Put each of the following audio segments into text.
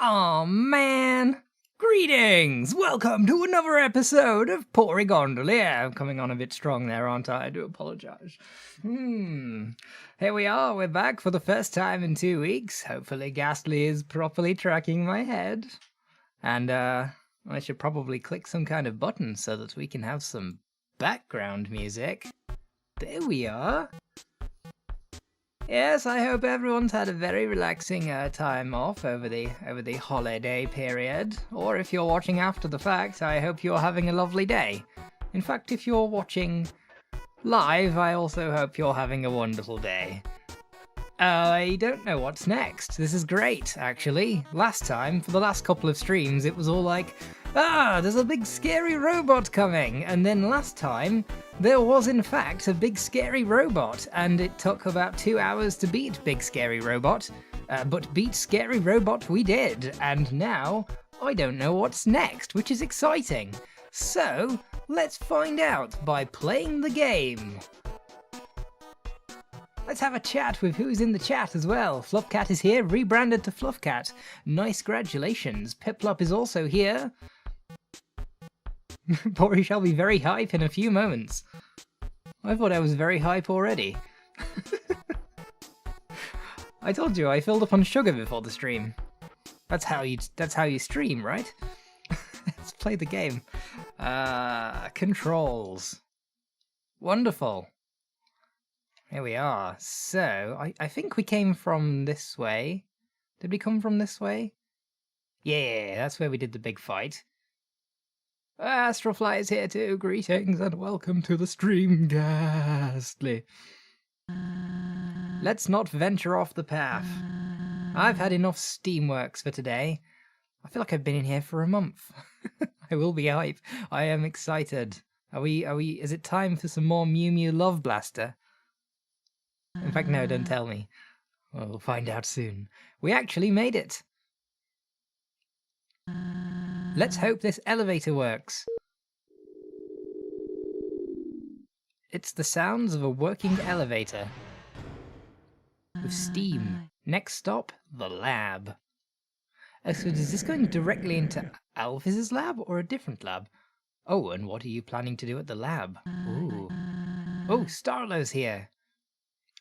Aw, man! Greetings! Welcome to another episode of Porygondolier. I'm coming on a bit strong there, aren't I? I do apologise. Here we are, we're back for the first time in 2 weeks. Hopefully Ghastly is properly tracking my head. And, I should probably click some kind of button so that we can have some background music. There we are. Yes, I hope everyone's had a very relaxing time off over the holiday period. Or if you're watching after the fact, I hope you're having a lovely day. In fact, if you're watching live, I also hope you're having a wonderful day. I don't know what's next. This is great, actually. Last time, for the last couple of streams, it was all like, there's a big scary robot coming. And then last time, there was in fact a big scary robot, and it took about 2 hours to beat Big Scary Robot. But beat Scary Robot we did, and now I don't know what's next, which is exciting. So, let's find out by playing the game. Let's have a chat with who's in the chat as well. Fluffcat is here, rebranded to Fluffcat. Nice congratulations. Piplup is also here. Pory shall be very hype in a few moments. I thought I was very hype already. I told you I filled up on sugar before the stream. That's how you stream, right? Let's play the game. Controls. Wonderful. Here we are. So, I think we came from this way. Did we come from this way? Yeah, that's where we did the big fight. Astralfly is here too. Greetings and welcome to the stream, Ghastly. Let's not venture off the path. I've had enough Steamworks for today. I feel like I've been in here for a month. I will be hype. I am excited. Is it time for some more Mew Mew Love Blaster? In fact, no, don't tell me. Well, we'll find out soon. We actually made it. Let's hope this elevator works. It's the sounds of a working elevator. With steam. Next stop, the lab. So is this going directly into Alphys's lab or a different lab? Oh, and what are you planning to do at the lab? Ooh. Oh, Starlow's here.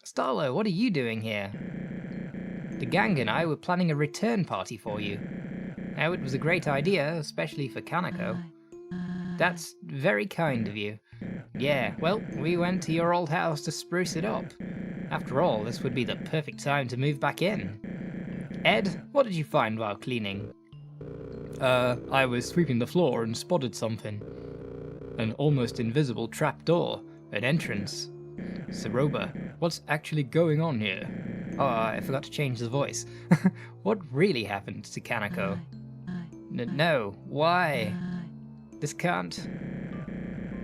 Starlow, what are you doing here? The gang and I were planning a return party for you. Now, it was a great idea, especially for Kaneko. That's very kind of you. Yeah, well, we went to your old house to spruce it up. After all, this would be the perfect time to move back in. Ed, what did you find while cleaning? I was sweeping the floor and spotted something. An almost invisible trapdoor, an entrance. Saroba, what's actually going on here? Oh, I forgot to change the voice. What really happened to Kaneko? No, why? This can't...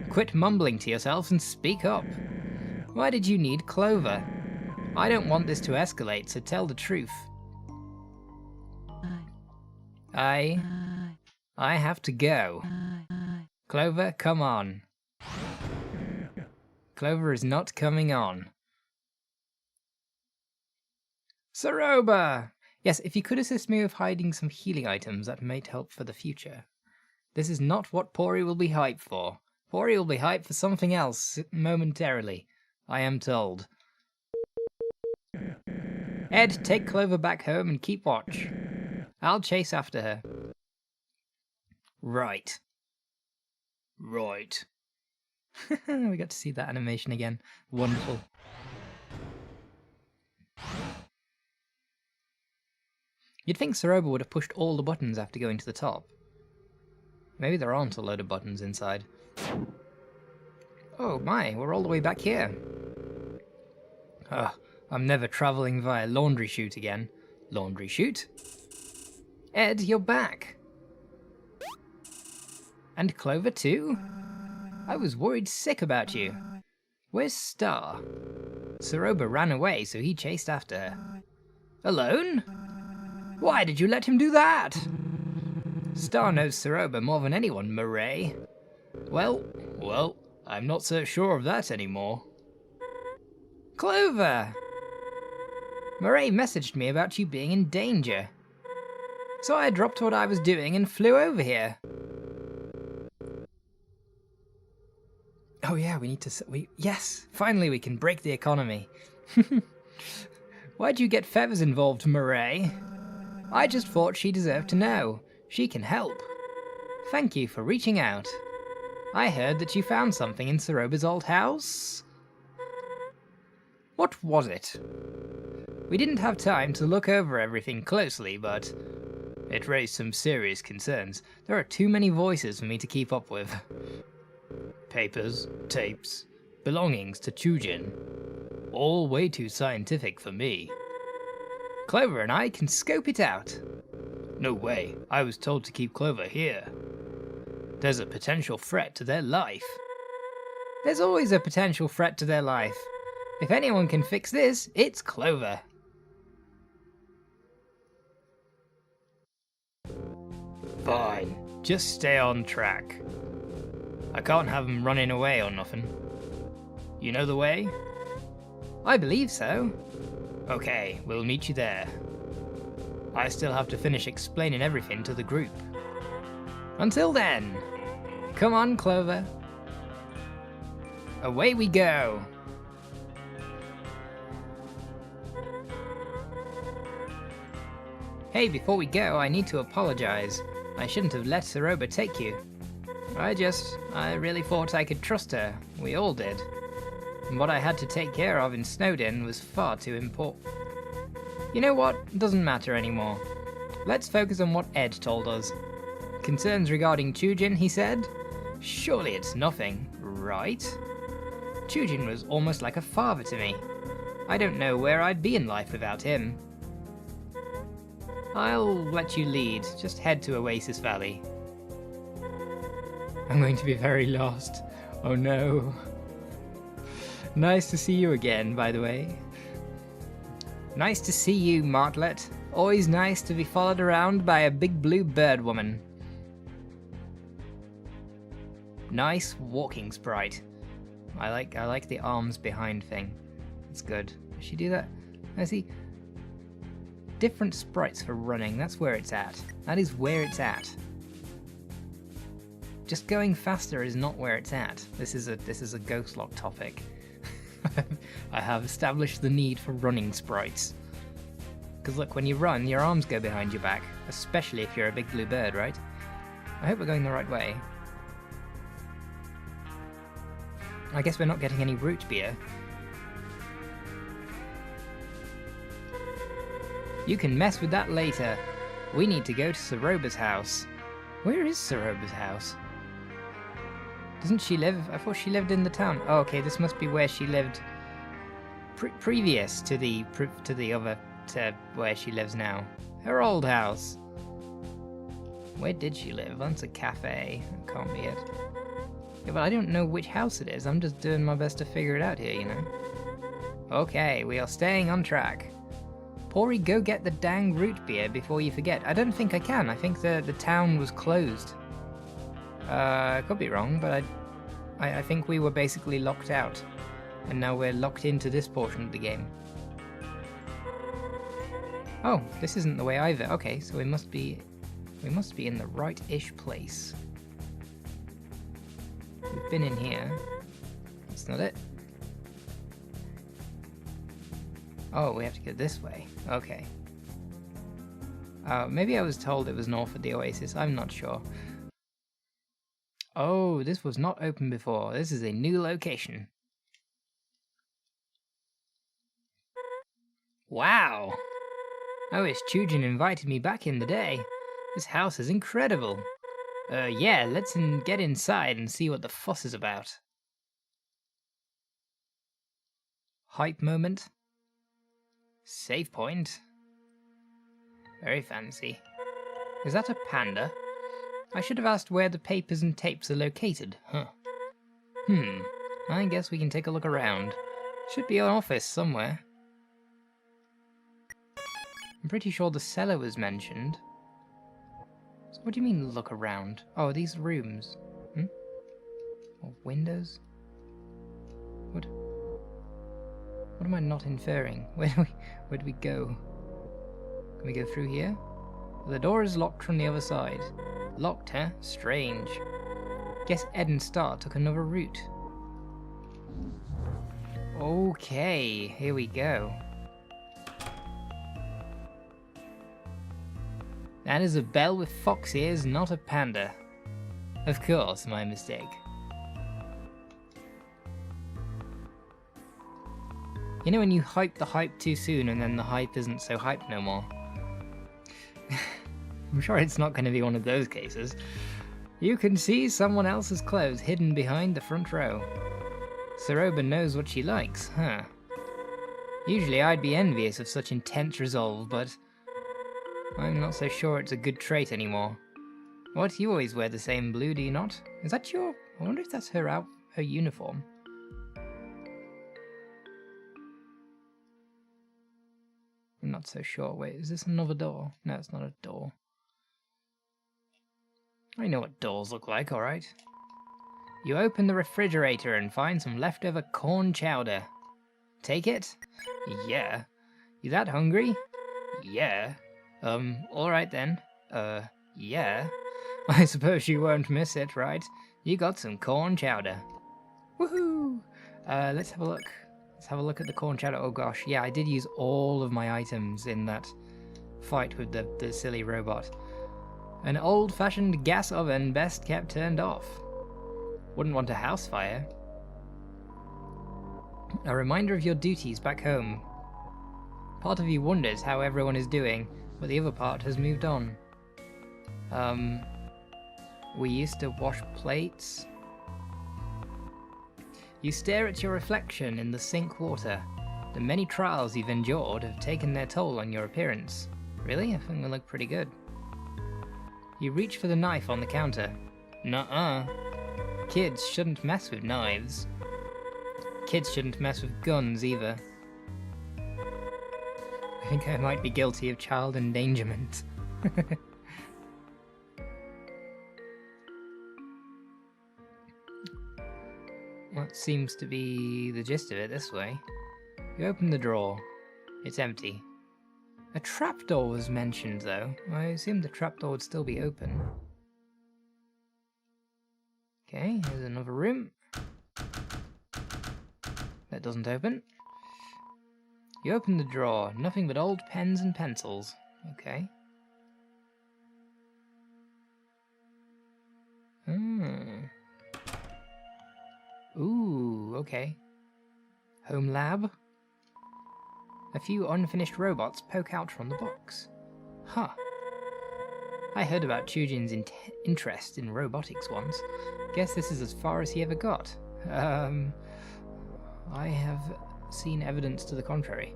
Quit mumbling to yourself and speak up. Why did you need Clover? I don't want this to escalate, so tell the truth. I have to go. Clover, come on. Clover is not coming on. Saroba! Yes, if you could assist me with hiding some healing items, that might help for the future. This is not what Pory will be hyped for. Pory will be hyped for something else momentarily, I am told. Ed, take Clover back home and keep watch. I'll chase after her. Right. Right. We got to see that animation again. Wonderful. You'd think Saroba would have pushed all the buttons after going to the top. Maybe there aren't a load of buttons inside. Oh my, we're all the way back here. I'm never travelling via laundry chute again. Laundry chute? Ed, you're back. And Clover too? I was worried sick about you. Where's Star? Saroba ran away, so he chased after her. Alone? Why did you let him do that? Star knows Saroba more than anyone, Murray. Well, I'm not so sure of that anymore. Clover! Murray messaged me about you being in danger. So I dropped what I was doing and flew over here. Oh yeah, we need to... Yes! Finally we can break the economy. Why'd you get Feathers involved, Murray? I just thought she deserved to know. She can help. Thank you for reaching out. I heard that you found something in Saroba's old house. What was it? We didn't have time to look over everything closely, but it raised some serious concerns. There are too many voices for me to keep up with. Papers, tapes, belongings to Chujin. All way too scientific for me. Clover and I can scope it out. No way, I was told to keep Clover here. There's a potential threat to their life. There's always a potential threat to their life. If anyone can fix this, it's Clover. Fine, just stay on track. I can't have them running away or nothing. You know the way? I believe so. Okay, we'll meet you there. I still have to finish explaining everything to the group. Until then, come on, Clover. Away we go. Hey, before we go, I need to apologize. I shouldn't have let Saroba take you. I really thought I could trust her. We all did. And what I had to take care of in Snowden was far too important. You know what? It doesn't matter anymore. Let's focus on what Ed told us. Concerns regarding Chujin, he said? Surely it's nothing, right? Chujin was almost like a father to me. I don't know where I'd be in life without him. I'll let you lead. Just head to Oasis Valley. I'm going to be very lost. Oh no. Nice to see you again, by the way. Nice to see you, Martlet. Always nice to be followed around by a big blue bird woman. Nice walking sprite. I like the arms behind thing. It's good. Does she do that? I see. Different sprites for running. That's where it's at. That is where it's at. Just going faster is not where it's at. This is a Ghost Lock topic. I have established the need for running sprites. Because look, when you run, your arms go behind your back, especially if you're a big blue bird, right? I hope we're going the right way. I guess we're not getting any root beer. You can mess with that later. We need to go to Saroba's house. Where is Saroba's house? Doesn't she live? I thought she lived in the town. Oh, okay, this must be where she lived previous to the other, to where she lives now. Her old house. Where did she live? That's a cafe. That can't be it. Yeah, but I don't know which house it is. I'm just doing my best to figure it out here, you know? Okay, we are staying on track. Pory, go get the dang root beer before you forget. I don't think I can. I think the town was closed. I could be wrong, but I think we were basically locked out. And now we're locked into this portion of the game. Oh, this isn't the way either. Okay, so we must be in the right-ish place. We've been in here. That's not it. Oh, we have to go this way. Okay. Maybe I was told it was north of the oasis. I'm not sure. Oh, this was not open before. This is a new location. Wow! I wish Chujin invited me back in the day. This house is incredible. Yeah, let's get inside and see what the fuss is about. Hype moment. Save point. Very fancy. Is that a panda? I should have asked where the papers and tapes are located, huh? I guess we can take a look around. Should be an office somewhere. I'm pretty sure the cellar was mentioned. So what do you mean, look around? Oh, these rooms. Or windows? What am I not inferring? Where do we go? Can we go through here? The door is locked from the other side. Locked, huh? Strange. Guess Ed and Star took another route. Okay, here we go. That is a bell with fox ears, not a panda. Of course, my mistake. You know when you hype the hype too soon and then the hype isn't so hype no more? I'm sure it's not going to be one of those cases. You can see someone else's clothes hidden behind the front row. Saroba knows what she likes, huh? Usually I'd be envious of such intense resolve, but I'm not so sure it's a good trait anymore. What, you always wear the same blue, do you not? Is that your... I wonder if that's her uniform. I'm not so sure. Wait, is this another door? No, it's not a door. I know what doors look like, alright. You open the refrigerator and find some leftover corn chowder. Take it? Yeah. You that hungry? Yeah. Alright then. Yeah. I suppose you won't miss it, right? You got some corn chowder. Woohoo! Let's have a look. Let's have a look at the corn chowder. Oh gosh, yeah, I did use all of my items in that fight with the silly robot. An old-fashioned gas oven best kept turned off. Wouldn't want a house fire. A reminder of your duties back home. Part of you wonders how everyone is doing, but the other part has moved on. We used to wash plates. You stare at your reflection in the sink water. The many trials you've endured have taken their toll on your appearance. Really? I think they look pretty good. You reach for the knife on the counter. Nuh-uh. Kids shouldn't mess with knives. Kids shouldn't mess with guns either. I think I might be guilty of child endangerment. That seems to be the gist of it this way. You open the drawer. It's empty. A trapdoor was mentioned though. I assumed the trapdoor would still be open. Okay, here's another room. That doesn't open. You open the drawer. Nothing but old pens and pencils. Okay. Ooh, okay. Home lab. A few unfinished robots poke out from the box. Huh. I heard about Chujin's interest in robotics once. Guess this is as far as he ever got. I have seen evidence to the contrary.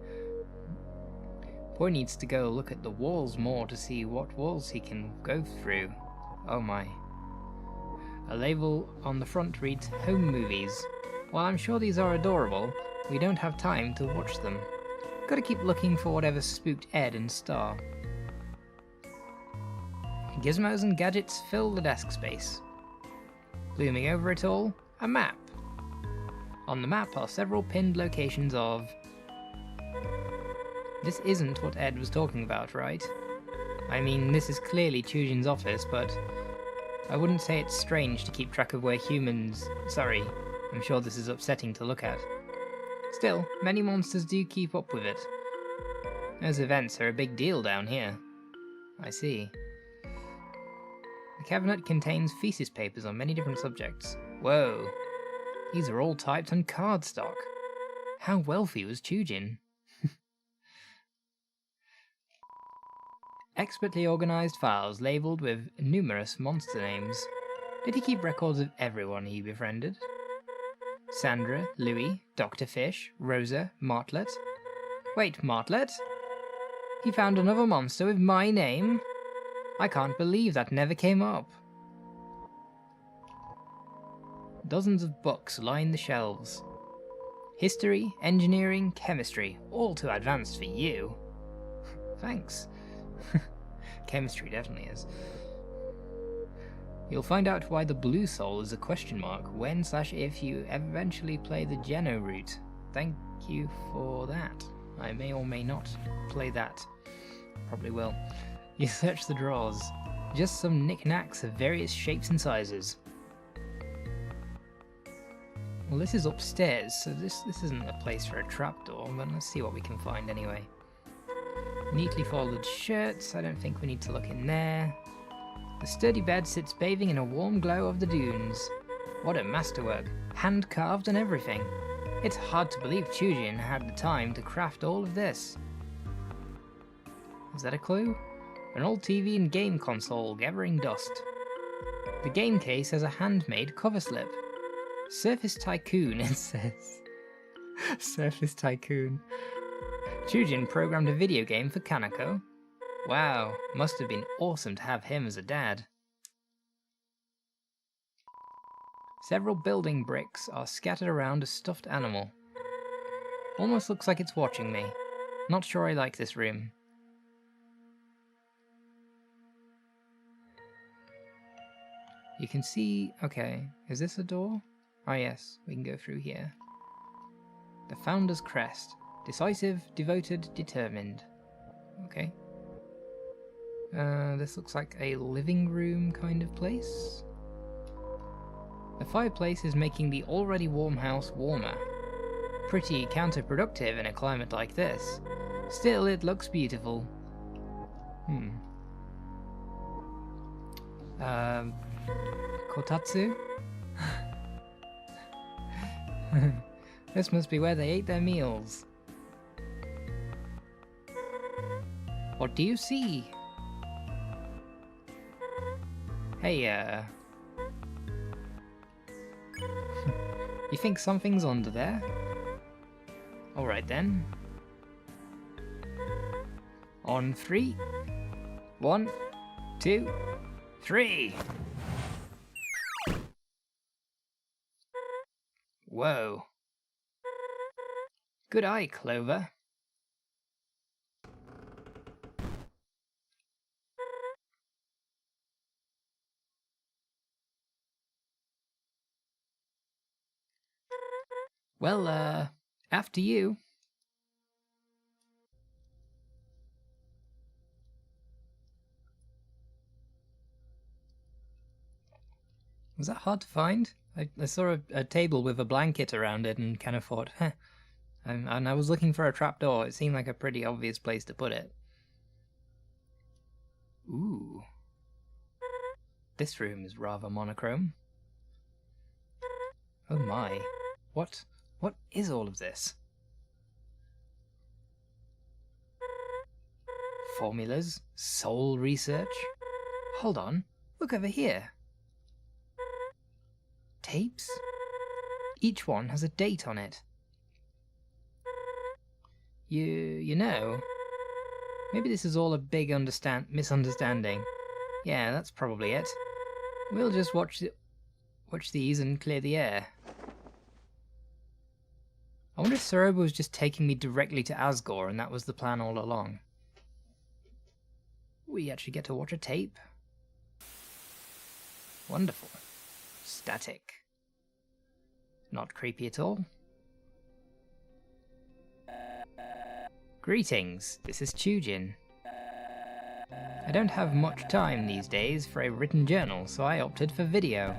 Boy needs to go look at the walls more to see what walls he can go through. Oh my. A label on the front reads Home Movies. While I'm sure these are adorable, we don't have time to watch them. Gotta keep looking for whatever spooked Ed and Star. Gizmos and gadgets fill the desk space. Looming over it all, a map. On the map are several pinned locations of... This isn't what Ed was talking about, right? I mean, this is clearly Chujin's office, but I wouldn't say it's strange to keep track of where humans... Sorry, I'm sure this is upsetting to look at. Still, many monsters do keep up with it. Those events are a big deal down here. I see. The cabinet contains thesis papers on many different subjects. Whoa. These are all typed on cardstock. How wealthy was Chujin? Expertly organized files labeled with numerous monster names. Did he keep records of everyone he befriended? Sandra, Louis, Dr. Fish, Rosa, Martlet. Wait, Martlet? He found another monster with my name? I can't believe that never came up. Dozens of books line the shelves. History, engineering, chemistry, all too advanced for you. Thanks. Chemistry definitely is. You'll find out why the blue soul is a question mark when/if you eventually play the Geno route. Thank you for that. I may or may not play that. Probably will. You search the drawers. Just some knickknacks of various shapes and sizes. Well, this is upstairs, so this isn't a place for a trapdoor, but let's see what we can find anyway. Neatly folded shirts, I don't think we need to look in there. The sturdy bed sits bathing in a warm glow of the dunes. What a masterwork, hand-carved and everything. It's hard to believe Chujin had the time to craft all of this. Is that a clue? An old TV and game console gathering dust. The game case has a handmade cover slip. Surface Tycoon, it says. Surface Tycoon. Chujin programmed a video game for Kanako. Wow, must have been awesome to have him as a dad. Several building bricks are scattered around a stuffed animal. Almost looks like it's watching me. Not sure I like this room. You can see... okay, is this a door? Ah yes, we can go through here. The Founder's Crest. Decisive, devoted, determined. Okay. This looks like a living room kind of place. The fireplace is making the already warm house warmer. Pretty counterproductive in a climate like this. Still, it looks beautiful. Kotatsu? This must be where they ate their meals. What do you see? Hey, you think something's under there? Alright then. On 3. 1, 2, 3! Whoa. Good eye, Clover. Well, after you. Was that hard to find? I saw a table with a blanket around it and kind of thought, huh. And I was looking for a trapdoor. It seemed like a pretty obvious place to put it. Ooh. This room is rather monochrome. Oh my. What is all of this? Formulas? Soul research? Hold on. Look over here. Tapes? Each one has a date on it. You know, maybe this is all a big misunderstanding. Yeah, that's probably it. We'll just watch these and clear the air. I wonder if Soroba was just taking me directly to Asgore and that was the plan all along. We actually get to watch a tape. Wonderful. Static. Not creepy at all. Greetings, this is Chujin. I don't have much time these days for a written journal, so I opted for video.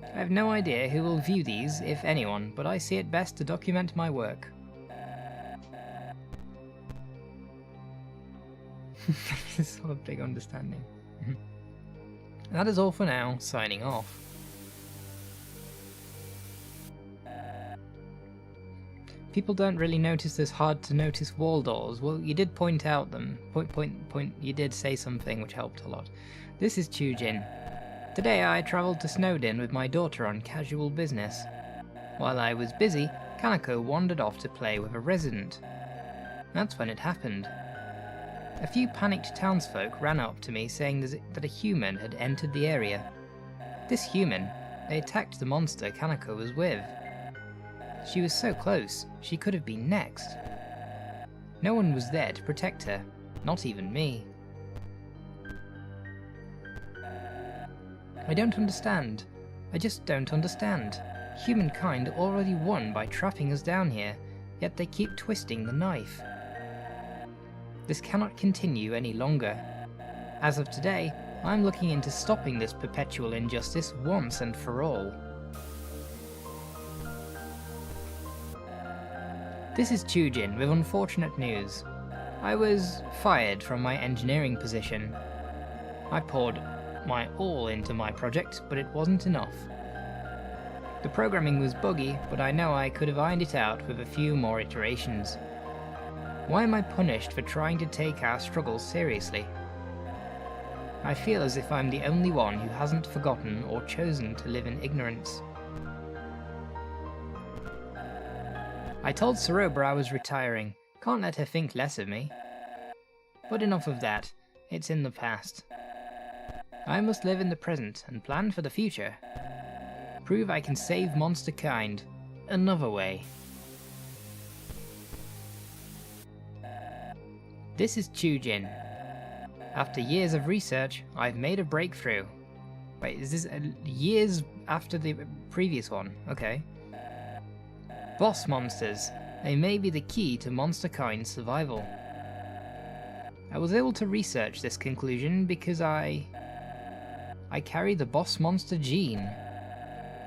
I have no idea who will view these, if anyone, but I see it best to document my work. This is a big understanding. That is all for now, signing off. People don't really notice this hard to notice wall doors. Well, you did point out them. You did say something which helped a lot. This is Chujin. Today I travelled to Snowdin with my daughter on casual business. While I was busy, Kanako wandered off to play with a resident. That's when it happened. A few panicked townsfolk ran up to me saying that a human had entered the area. This human, they attacked the monster Kanako was with. She was so close, she could have been next. No one was there to protect her, not even me. I don't understand. I just don't understand. Humankind already won by trapping us down here, yet they keep twisting the knife. This cannot continue any longer. As of today, I'm looking into stopping this perpetual injustice once and for all. This is Chujin with unfortunate news. I was fired from my engineering position. I poured my all into my project, but it wasn't enough. The programming was buggy, but I know I could have ironed it out with a few more iterations. Why am I punished for trying to take our struggles seriously? I feel as if I'm the only one who hasn't forgotten or chosen to live in ignorance. I told Soroba I was retiring. Can't let her think less of me. But enough of that. It's in the past. I must live in the present and plan for the future. Prove I can save monster kind. Another way. This is Chujin. After years of research, I've made a breakthrough. Wait, is this years after the previous one? Okay. Boss monsters. They may be the key to monster kind survival. I was able to research this conclusion because I carry the boss monster gene.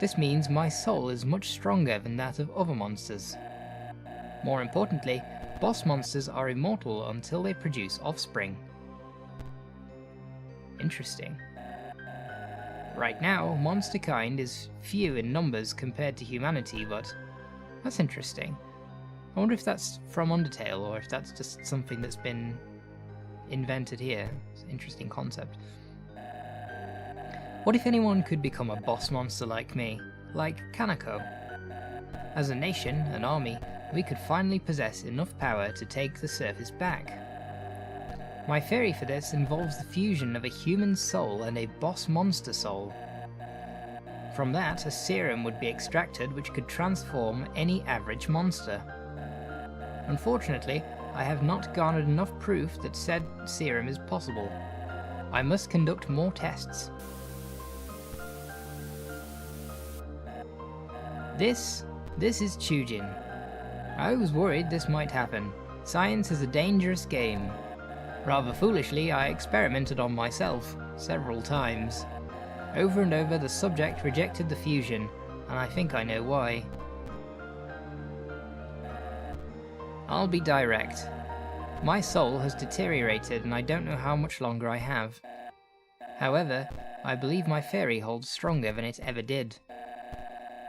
This means my soul is much stronger than that of other monsters. More importantly, boss monsters are immortal until they produce offspring. Interesting. Right now, monster kind is few in numbers compared to humanity, but that's interesting. I wonder if that's from Undertale or if that's just something that's been invented here. It's an interesting concept. What if anyone could become a boss monster like me, like Kanako? As a nation, an army, we could finally possess enough power to take the surface back. My theory for this involves the fusion of a human soul and a boss monster soul. From that, a serum would be extracted which could transform any average monster. Unfortunately, I have not garnered enough proof that said serum is possible. I must conduct more tests. This is Chujin. I was worried this might happen. Science is a dangerous game. Rather foolishly, I experimented on myself several times. Over and over, the subject rejected the fusion, and I think I know why. I'll be direct. My soul has deteriorated and I don't know how much longer I have. However, I believe my theory holds stronger than it ever did.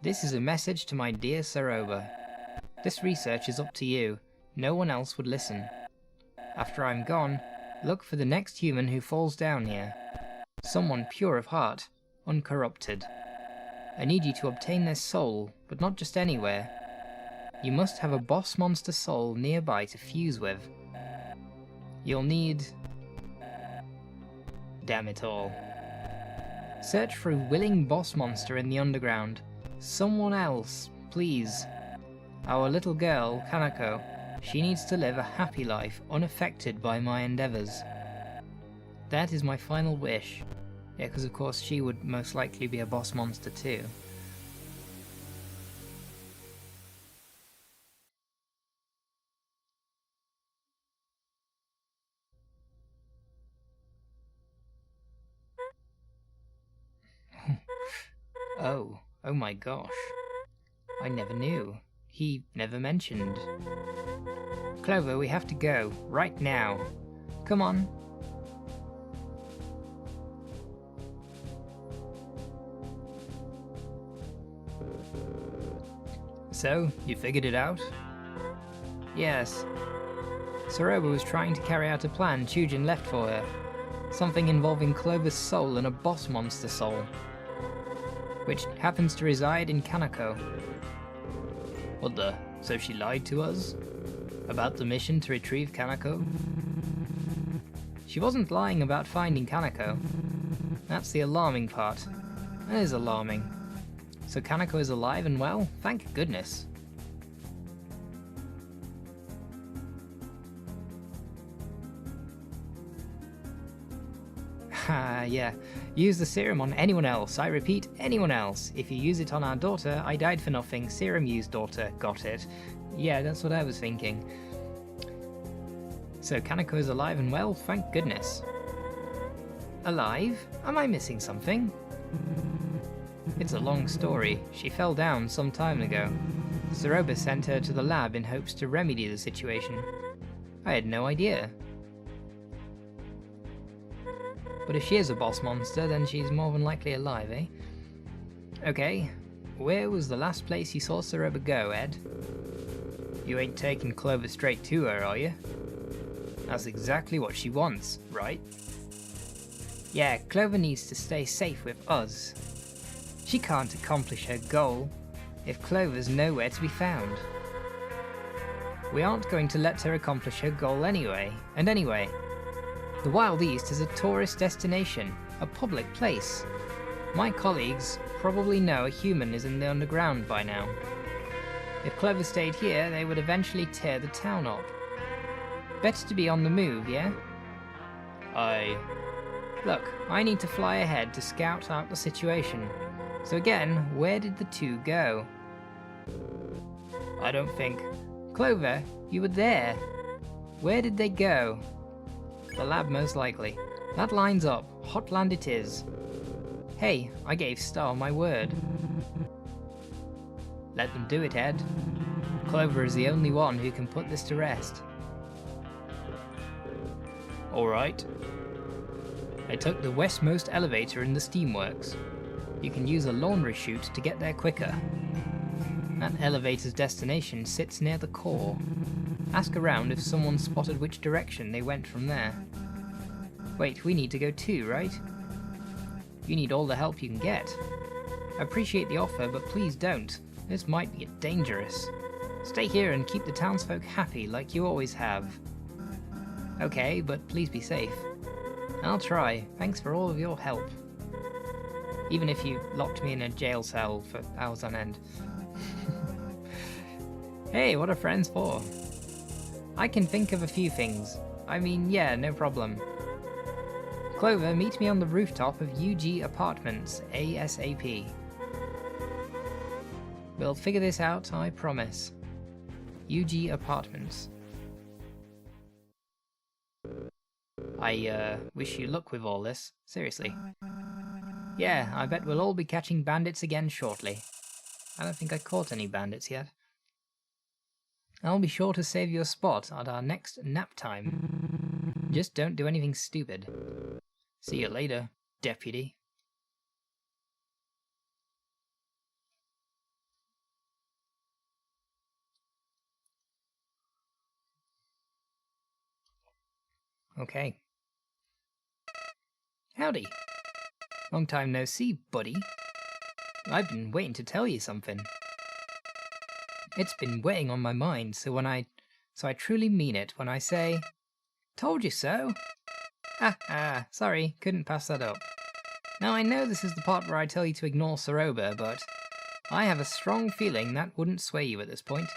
This is a message to my dear Soroba. This research is up to you. No one else would listen. After I'm gone, look for the next human who falls down here. Someone pure of heart, uncorrupted. I need you to obtain their soul, but not just anywhere. You must have a boss monster soul nearby to fuse with. You'll need... Damn it all. Search for a willing boss monster in the underground. Someone else, please. Our little girl, Kanako, she needs to live a happy life unaffected by my endeavours. That is my final wish. Yeah, because of course she would most likely be a boss monster too. Oh my gosh. I never knew. He never mentioned. Clover, we have to go, right now. Come on. So, you figured it out? Yes. Soroba was trying to carry out a plan Chujin left for her. Something involving Clover's soul and a boss monster soul, which happens to reside in Kanako. What the? So she lied to us? About the mission to retrieve Kanako? She wasn't lying about finding Kanako. That's the alarming part. That is alarming. So Kanako is alive and well? Thank goodness. Yeah. Use the serum on anyone else. I repeat, anyone else. If you use it on our daughter, I died for nothing. Serum used daughter. Got it. Yeah, that's what I was thinking. So Kanako is alive and well? Thank goodness. Alive? Am I missing something? It's a long story. She fell down some time ago. Zeroba sent her to the lab in hopes to remedy the situation. I had no idea. But if she is a boss monster, then she's more than likely alive, eh? Okay, where was the last place you saw Zeroba go, Ed? You ain't taking Clover straight to her, are you? That's exactly what she wants, right? Yeah, Clover needs to stay safe with us. She can't accomplish her goal if Clover's nowhere to be found. We aren't going to let her accomplish her goal anyway, and anyway, the Wild East is a tourist destination, a public place. My colleagues probably know a human is in the underground by now. If Clover stayed here, they would eventually tear the town up. Better to be on the move, yeah? Look, I need to fly ahead to scout out the situation. So again, where did the two go? I don't think... Clover, you were there. Where did they go? The lab most likely. That lines up. Hotland it is. Hey, I gave Star my word. Let them do it, Ed. Clover is the only one who can put this to rest. Alright. I took the westmost elevator in the steamworks. You can use a laundry chute to get there quicker. That elevator's destination sits near the core. Ask around if someone spotted which direction they went from there. Wait, we need to go too, right? You need all the help you can get. I appreciate the offer, but please don't. This might get dangerous. Stay here and keep the townsfolk happy like you always have. Okay, but please be safe. I'll try. Thanks for all of your help. Even if you locked me in a jail cell for hours on end. Hey, what are friends for? I can think of a few things. I mean, yeah, no problem. Clover, meet me on the rooftop of UG Apartments, ASAP. We'll figure this out, I promise. UG Apartments. I wish you luck with all this, seriously. Yeah, I bet we'll all be catching bandits again shortly. I don't think I caught any bandits yet. I'll be sure to save you a spot at our next nap time. Just don't do anything stupid. See you later, deputy. Okay. Howdy. Long time no see, buddy. I've been waiting to tell you something. It's been weighing on my mind, so I truly mean it when I say, told you so. Sorry, couldn't pass that up. Now I know this is the part where I tell you to ignore Zeroba, but I have a strong feeling that wouldn't sway you at this point.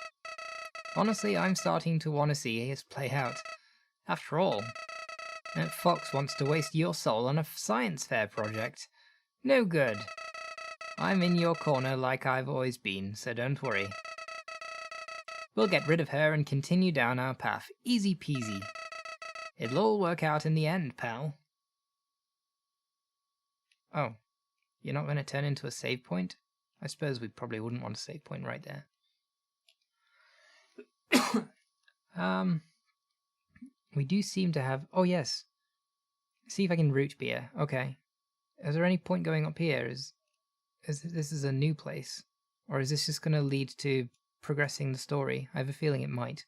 Honestly, I'm starting to want to see his play out. After all, that fox wants to waste your soul on a science fair project. No good. I'm in your corner like I've always been, so don't worry. We'll get rid of her and continue down our path, easy peasy. It'll all work out in the end, pal. Oh, you're not going to turn into a save point? I suppose we probably wouldn't want a save point right there. We do seem to have... Oh, yes. See if I can root beer. Okay. Is there any point going up here? Is this is a new place? Or is this just going to lead to progressing the story? I have a feeling it might.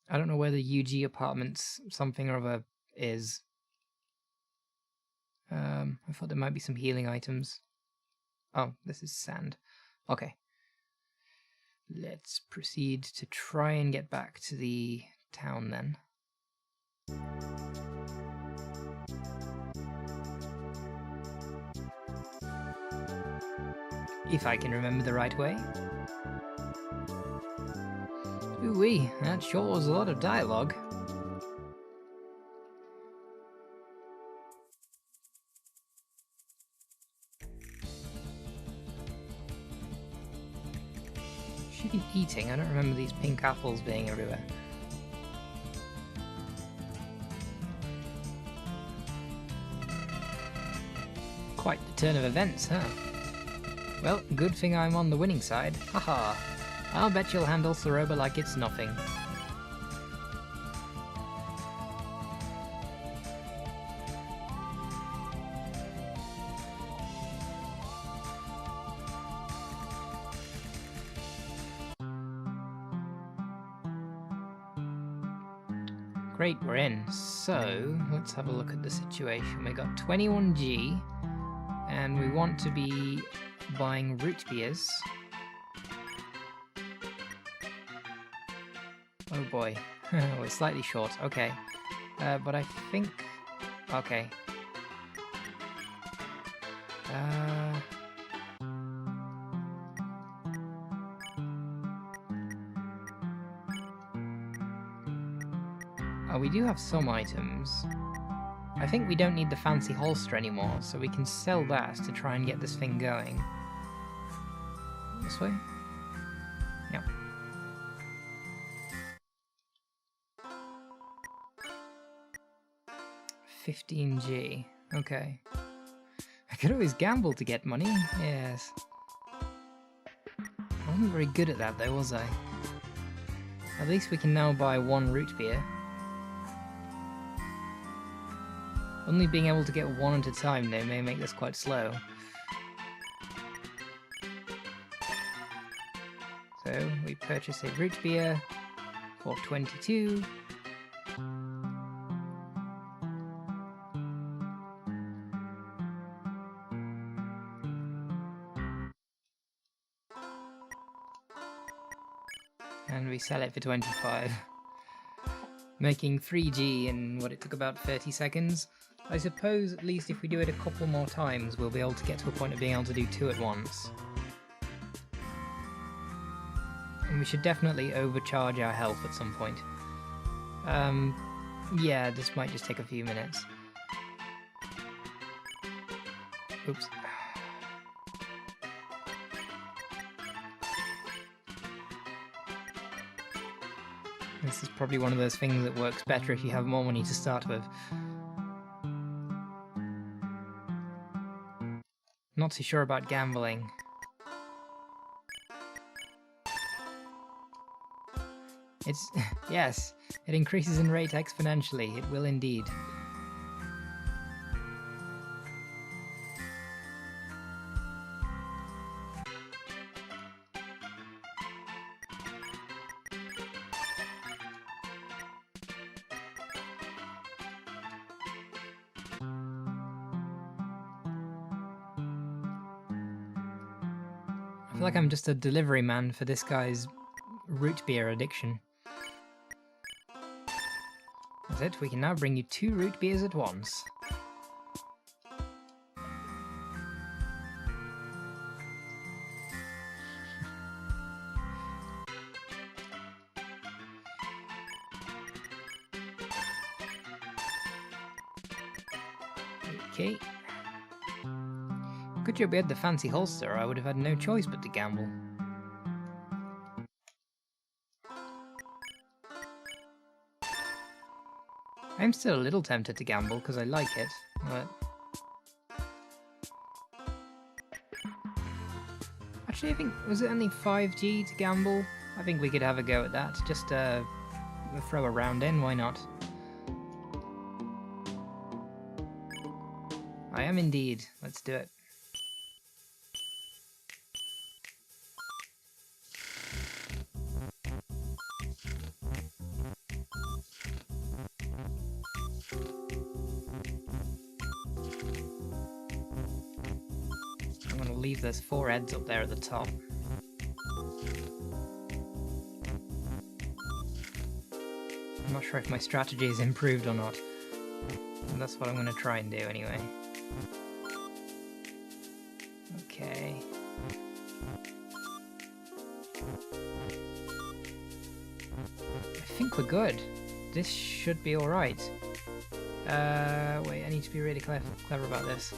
I don't know where the UG Apartments something or other is. I thought there might be some healing items. Oh, this is sand. Okay. Let's proceed to try and get back to the town then. If I can remember the right way. Ooh-wee, that sure was a lot of dialogue. She's been eating. I don't remember these pink apples being everywhere. Quite the turn of events, huh? Well, good thing I'm on the winning side. Haha. I'll bet you'll handle Soroba like it's nothing. Great, we're in. So, let's have a look at the situation. We got 21G, and we want to be buying root beers. Oh boy, we're slightly short, okay. But I think... okay. Oh, we do have some items. I think we don't need the fancy holster anymore, so we can sell that to try and get this thing going. This way? Yep. $15G. Okay. I could always gamble to get money. Yes. I wasn't very good at that though, was I? At least we can now buy one root beer. Only being able to get one at a time though may make this quite slow. So we purchase a root beer for 22. And we sell it for 25. Making 3G in what it took about 30 seconds. I suppose at least if we do it a couple more times we'll be able to get to a point of being able to do two at once. And we should definitely overcharge our health at some point. Yeah, this might just take a few minutes. Oops. This is probably one of those things that works better if you have more money to start with. Not too sure about gambling. It's... yes, it increases in rate exponentially, it will indeed. I feel like I'm just a delivery man for this guy's root beer addiction. That's it, we can now bring you 2 root beers at once. Okay. Good job we had the fancy holster, I would have had no choice but to gamble. I'm still a little tempted to gamble because I like it, but... actually I think, was it only 5G to gamble? I think we could have a go at that, just throw a round in, why not? I am indeed, let's do it. I'm going to leave those 4 heads up there at the top. I'm not sure if my strategy is improved or not. And that's what I'm going to try and do anyway. Okay. I think we're good. This should be alright. Wait, I need to be really clever about this.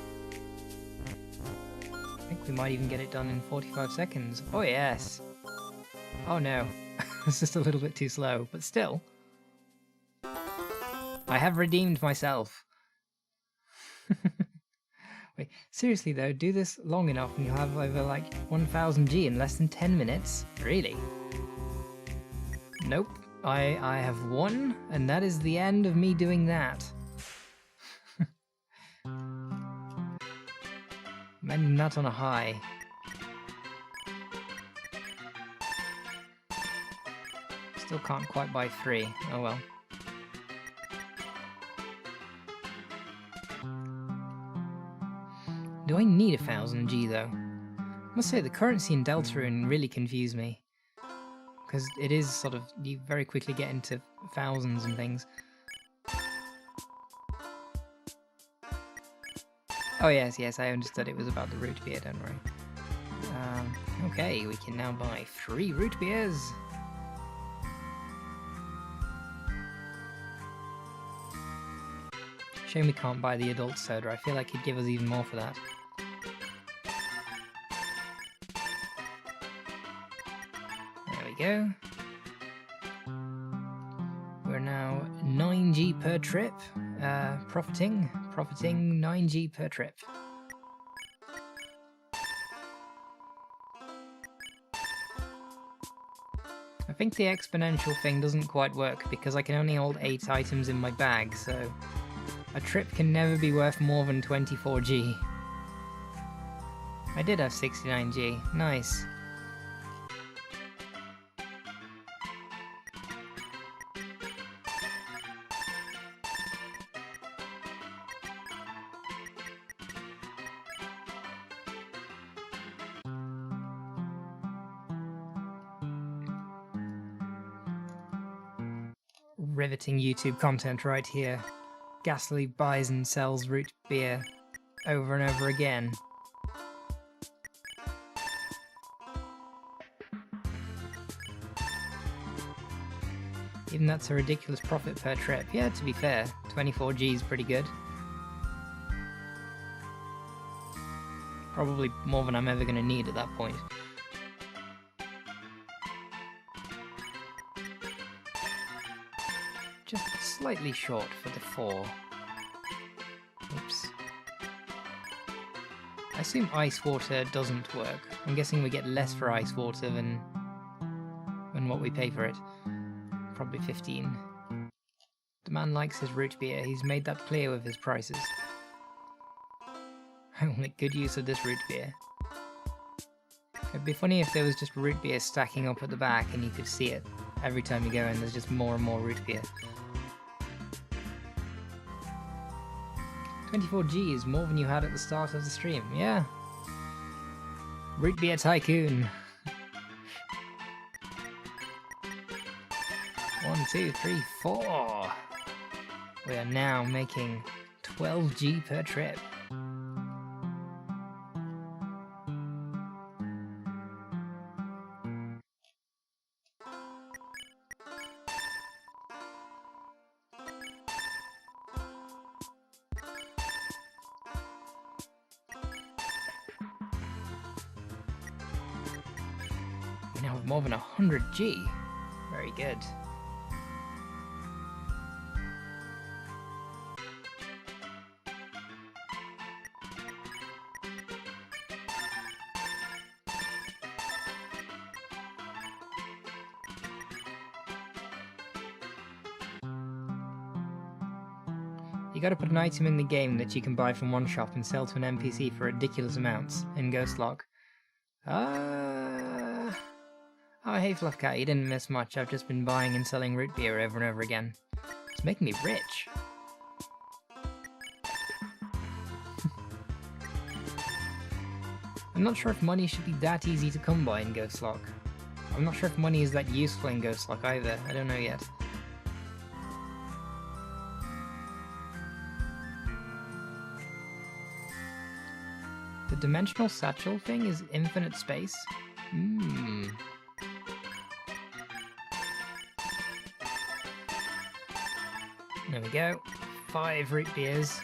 I think we might even get it done in 45 seconds. Oh yes! Oh no, it's just a little bit too slow, but still. I have redeemed myself. Wait, seriously though, do this long enough and you'll have over like 1000 G in less than 10 minutes? Really? Nope. I have won, and that is the end of me doing that. I'm ending that on a high. Still can't quite buy 3. Oh well. Do I need 1000 G though? I must say the currency in Deltarune really confused me. Because it is sort of, you very quickly get into thousands and things. Oh yes, I understood it was about the root beer, don't worry. Okay, we can now buy 3 root beers. Shame we can't buy the adult soda, I feel like he'd give us even more for that. There we go. We're now 9G per trip, profiting 9G per trip. I think the exponential thing doesn't quite work because I can only hold 8 items in my bag, so a trip can never be worth more than 24G. I did have 69G, nice. Riveting YouTube content right here. Ghastly buys and sells root beer over and over again. Even that's a ridiculous profit per trip. Yeah, to be fair, 24G is pretty good. Probably more than I'm ever going to need at that point. Just slightly short for the 4. Oops. I assume ice water doesn't work. I'm guessing we get less for ice water than what we pay for it. Probably 15. The man likes his root beer. He's made that clear with his prices. I will make good use of this root beer. It'd be funny if there was just root beer stacking up at the back and you could see it every time you go in. There's just more and more root beer. 24G is more than you had at the start of the stream. Yeah. Root beer tycoon. 1, 2, 3, 4. We are now making 12G per trip. We now have more than 100G. Very good. You gotta put an item in the game that you can buy from one shop and sell to an NPC for ridiculous amounts in Ghostlock. Oh, hey Fluffcat, you didn't miss much. I've just been buying and selling root beer over and over again. It's making me rich. I'm not sure if money should be that easy to come by in Ghostlock. I'm not sure if money is that useful in Ghostlock either. I don't know yet. The dimensional satchel thing is infinite space? There we go. 5 root beers.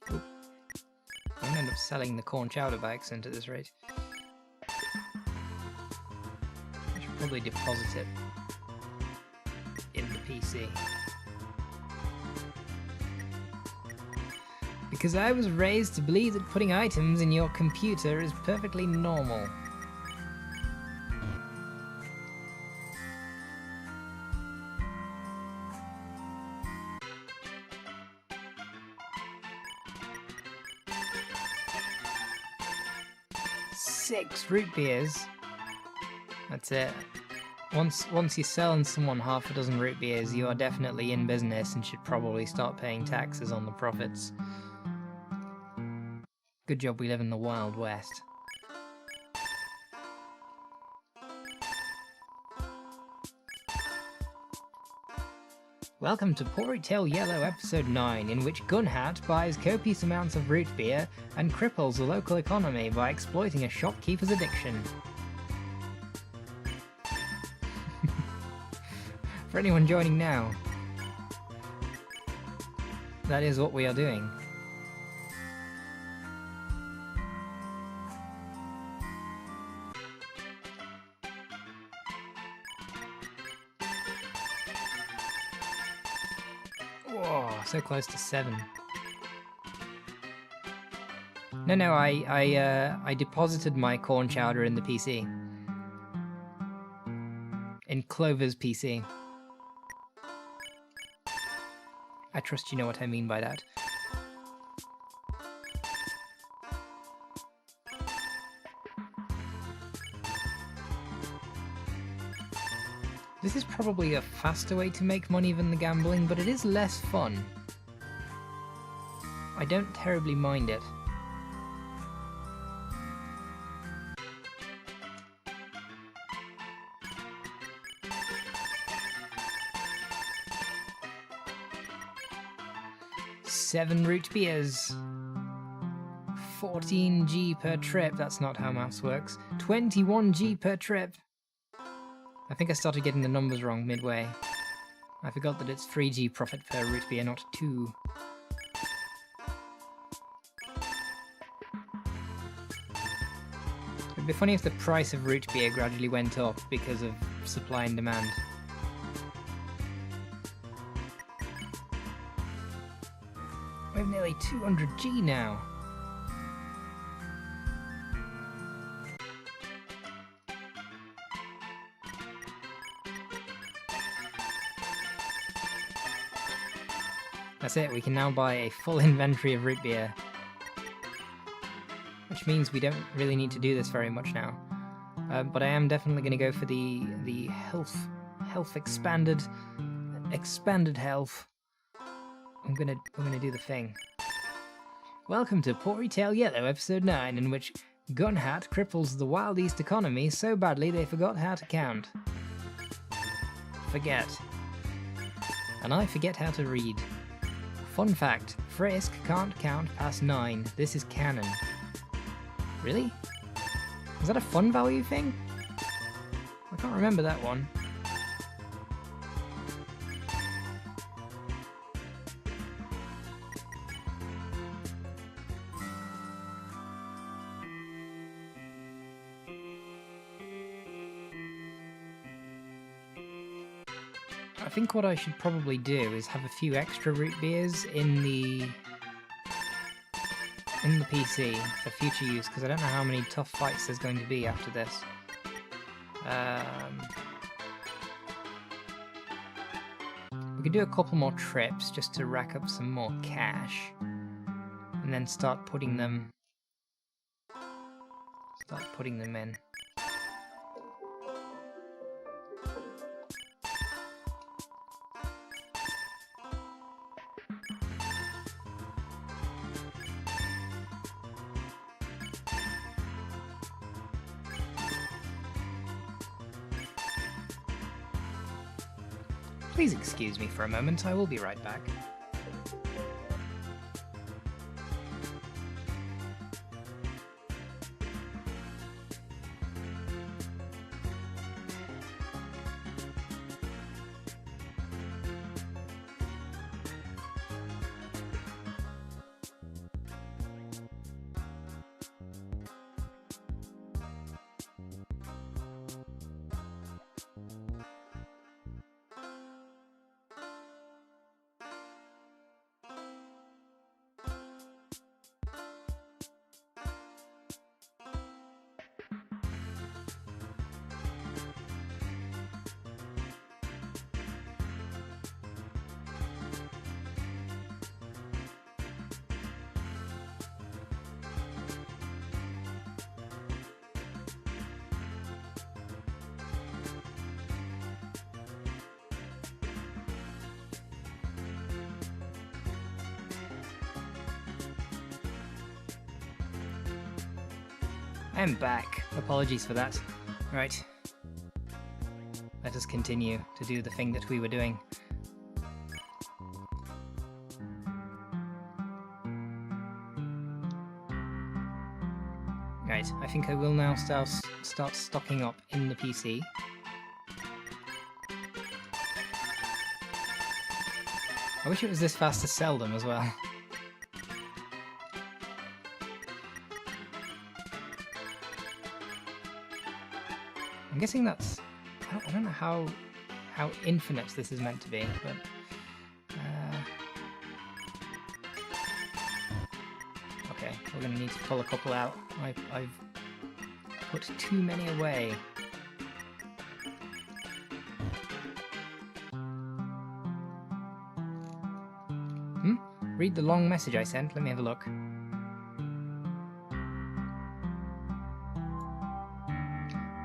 I'm gonna end up selling the corn chowder by accident at this rate. I should probably deposit it in the PC. Because I was raised to believe that putting items in your computer is perfectly normal. Six root beers. That's it. Once you're selling someone half a dozen root beers, you are definitely in business and should probably start paying taxes on the profits. Good job we live in the Wild West. Welcome to Porygondolier Yellow episode 9, in which Gunhat buys copious amounts of root beer and cripples the local economy by exploiting a shopkeeper's addiction. For anyone joining now, that is what we are doing. Whoa, so close to 7. No, I deposited my corn chowder in the PC. In Clover's PC. I trust you know what I mean by that. This is probably a faster way to make money than the gambling, but it is less fun. I don't terribly mind it. Seven root beers. 14G per trip. That's not how maths works. 21G per trip. I think I started getting the numbers wrong midway. I forgot that it's 3G profit per root beer, not 2. It'd be funny if the price of root beer gradually went up because of supply and demand. We have nearly 200G now. That's it, we can now buy a full inventory of root beer. Which means we don't really need to do this very much now. But I am definitely going to go for the health expanded health. I'm gonna do the thing. Welcome to Porygondolier Yellow episode 9, in which Gunhat cripples the Wild East economy so badly they forgot how to count. Forget. And I forget how to read. Fun fact, Frisk can't count past 9. This is canon. Really? Is that a fun value thing? I can't remember that one. I think what I should probably do is have a few extra root beers in the PC for future use, because I don't know how many tough fights there's going to be after this. We could do a couple more trips just to rack up some more cash, and then start putting them in. Please excuse me for a moment, I will be right back. I'm back. Apologies for that. Right. Let us continue to do the thing that we were doing. Right, I think I will now start stocking up in the PC. I wish it was this fast to sell them as well. I'm guessing that's... I don't know how infinite this is meant to be, but... Okay, we're going to need to pull a couple out. I've put too many away. Read the long message I sent. Let me have a look.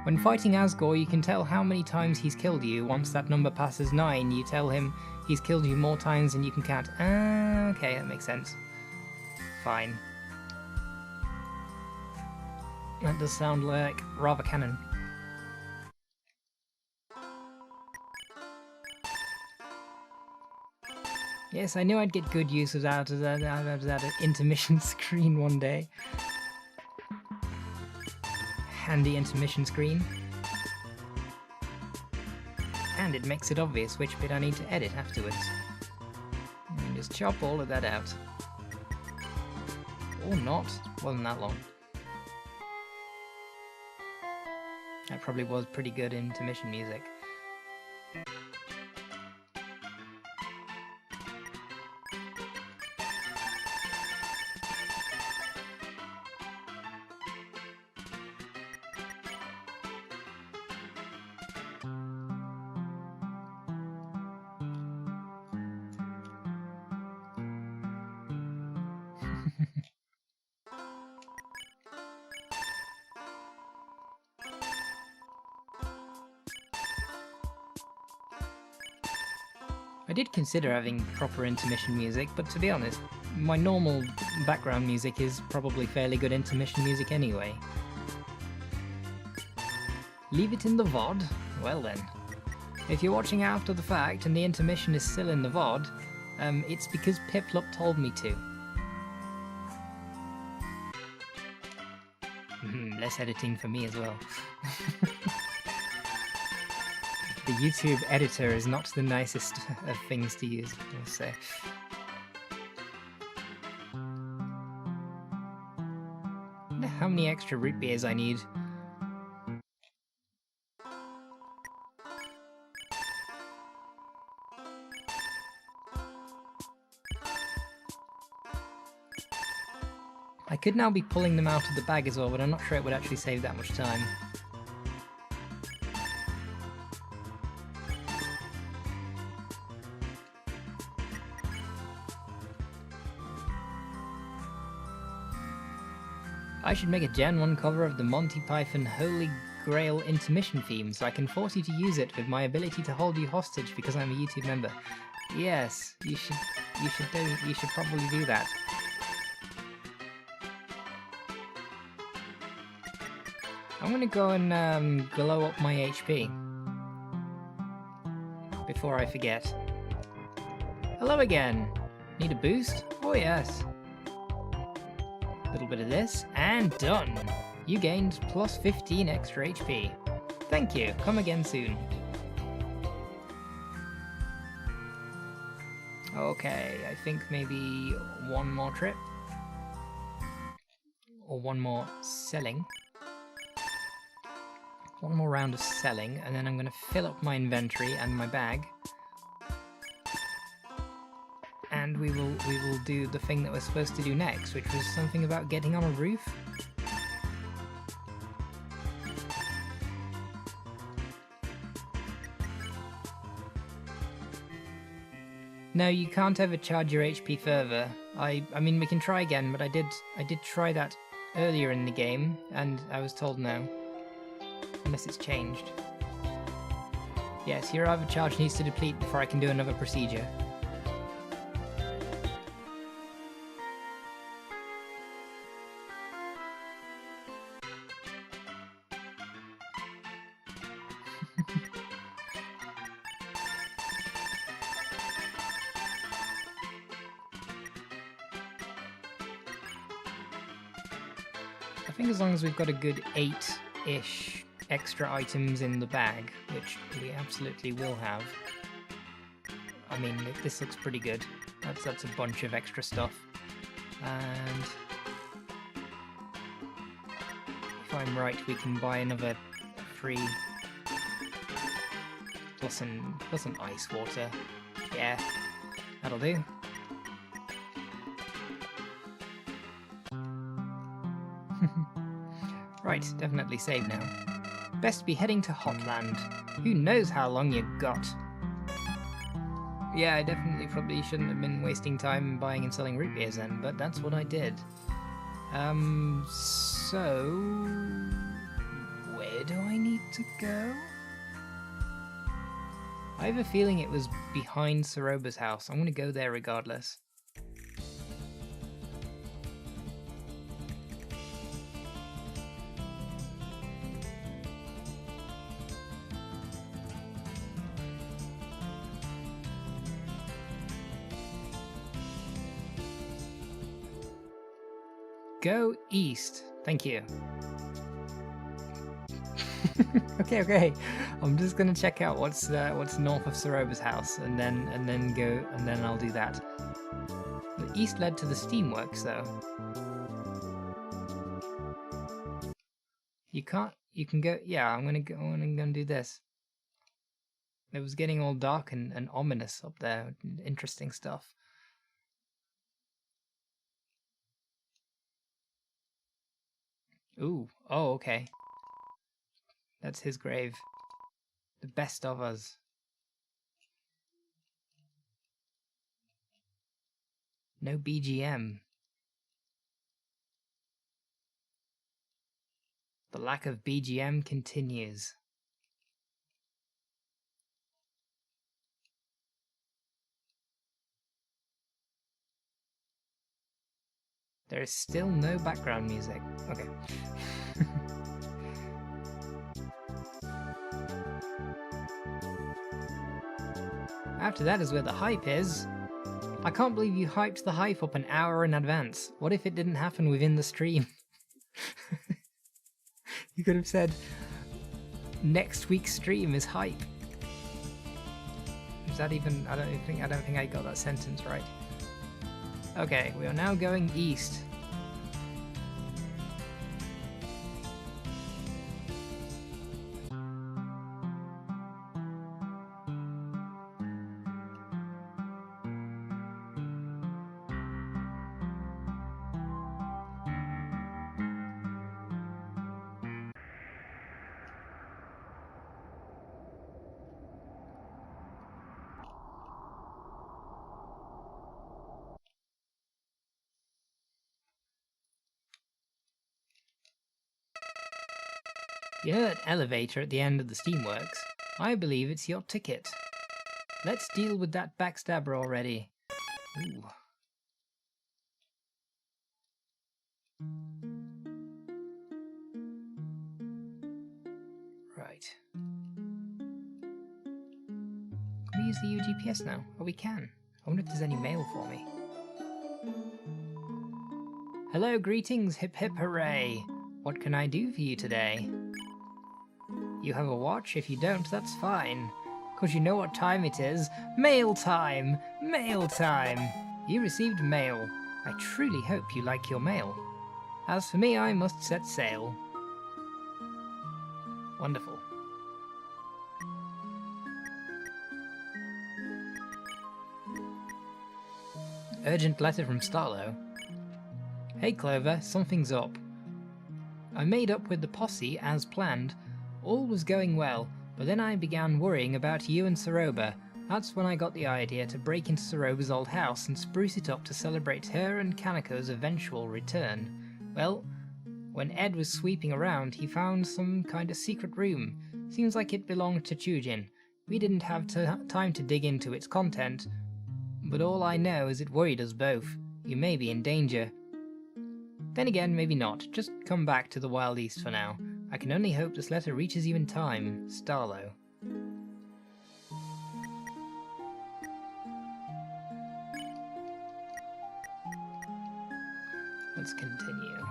When fighting Asgore, you can tell how many times he's killed you. Once that number passes 9, you tell him he's killed you more times than you can count. Okay, that makes sense. Fine. That does sound like rather canon. Yes, I knew I'd get good use out of that intermission screen one day. Handy intermission screen. And it makes it obvious which bit I need to edit afterwards. And just chop all of that out. Or not. It wasn't that long. That probably was pretty good intermission music. I did consider having proper intermission music, but to be honest, my normal background music is probably fairly good intermission music anyway. Leave it in the VOD? Well then. If you're watching after the fact and the intermission is still in the VOD, it's because Piplup told me to. Less editing for me as well. The YouTube editor is not the nicest of things to use, I must say. I wonder how many extra root beers I need. I could now be pulling them out of the bag as well, but I'm not sure it would actually save that much time. I should make a Gen 1 cover of the Monty Python Holy Grail intermission theme so I can force you to use it with my ability to hold you hostage because I'm a YouTube member. Yes, you should probably do that. I'm gonna go and glow up my HP before I forget. Hello again. Need a boost? Oh yes. Little bit of this, and done! You gained plus 15 extra HP. Thank you, come again soon. Okay, I think maybe one more trip. Or one more selling. One more round of selling, and then I'm going to fill up my inventory and my bag. And we will do the thing that we're supposed to do next, which was something about getting on a roof. No, you can't ever charge your HP further. I mean, we can try again, but I did try that earlier in the game, and I was told no. Unless it's changed. Yes, your other charge needs to deplete before I can do another procedure. I think as long as we've got a good 8-ish extra items in the bag, which we absolutely will have. I mean, this looks pretty good. That's a bunch of extra stuff. And if I'm right, we can buy another 3 plus an ice water. Yeah, that'll do. Right, definitely save now. Best be heading to Hotland. Who knows how long you got? Yeah, I definitely probably shouldn't have been wasting time buying and selling root beers then, but that's what I did. So... where do I need to go? I have a feeling it was behind Saroba's house. I'm gonna go there regardless. Go east. Thank you. Okay. I'm just gonna check out what's north of Saroba's house, and then go, and then I'll do that. The east led to the steamworks, though. You can't. You can go. Yeah, I'm gonna go. I'm gonna do this. It was getting all dark and ominous up there. Interesting stuff. Ooh. Oh, okay. That's his grave. The best of us. No BGM. The lack of BGM continues. There is still no background music. Okay. After that is where the hype is. I can't believe you hyped the hype up an hour in advance. What if it didn't happen within the stream? You could have said, next week's stream is hype. Is that even... I don't think I got that sentence right. Okay, we are now going east. You know that elevator at the end of the steamworks? I believe it's your ticket. Let's deal with that backstabber already. Ooh. Right. Can we use the UGPS now? Oh, we can. I wonder if there's any mail for me. Hello, greetings, hip hip hooray! What can I do for you today? You have a watch? If you don't, that's fine. 'Cause you know what time it is. Mail time! Mail time! You received mail. I truly hope you like your mail. As for me, I must set sail. Wonderful. Urgent letter from Starlo. Hey Clover, something's up. I made up with the posse as planned. All was going well, but then I began worrying about you and Saroba. That's when I got the idea to break into Saroba's old house and spruce it up to celebrate her and Kaneko's eventual return. Well, when Ed was sweeping around, he found some kind of secret room. Seems like it belonged to Chujin. We didn't have time to dig into its content, but all I know is it worried us both. You may be in danger. Then again, maybe not. Just come back to the Wild East for now. I can only hope this letter reaches you in time, Starlo. Let's continue.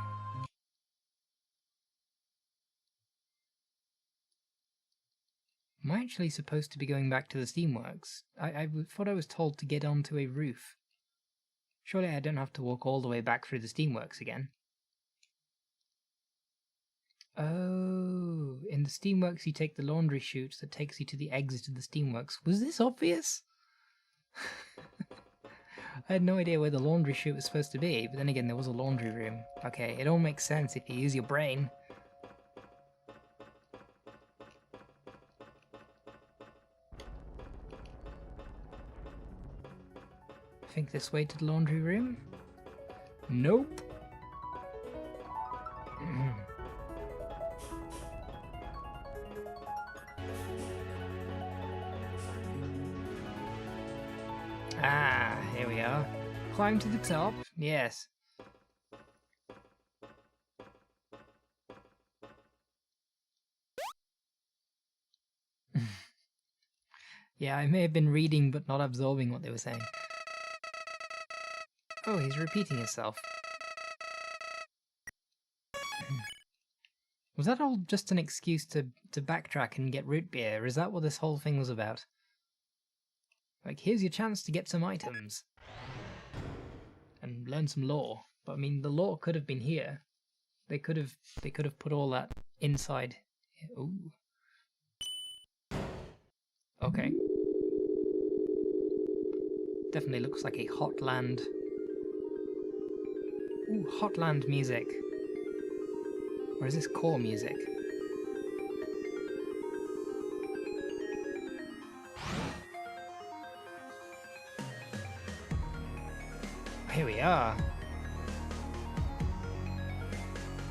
actually supposed to be going back to the steamworks? I thought I was told to get onto a roof. Surely I don't have to walk all the way back through the steamworks again. Oh, in the steamworks you take the laundry chute that takes you to the exit of the steamworks. Was this obvious? I had no idea where the laundry chute was supposed to be, but then again there was a laundry room. Okay, it all makes sense if you use your brain. I think this way to the laundry room? Nope. Ah, here we are. Climb to the top? Yes. Yeah, I may have been reading but not absorbing what they were saying. Oh, he's repeating himself. Was that all just an excuse to backtrack and get root beer? Or is that what this whole thing was about? Like, here's your chance to get some items. And learn some lore. But I mean, the lore could have been here. They could have put all that inside. Ooh. Okay. Definitely looks like a hotland. Ooh, hotland music. Or is this core music? Here we are.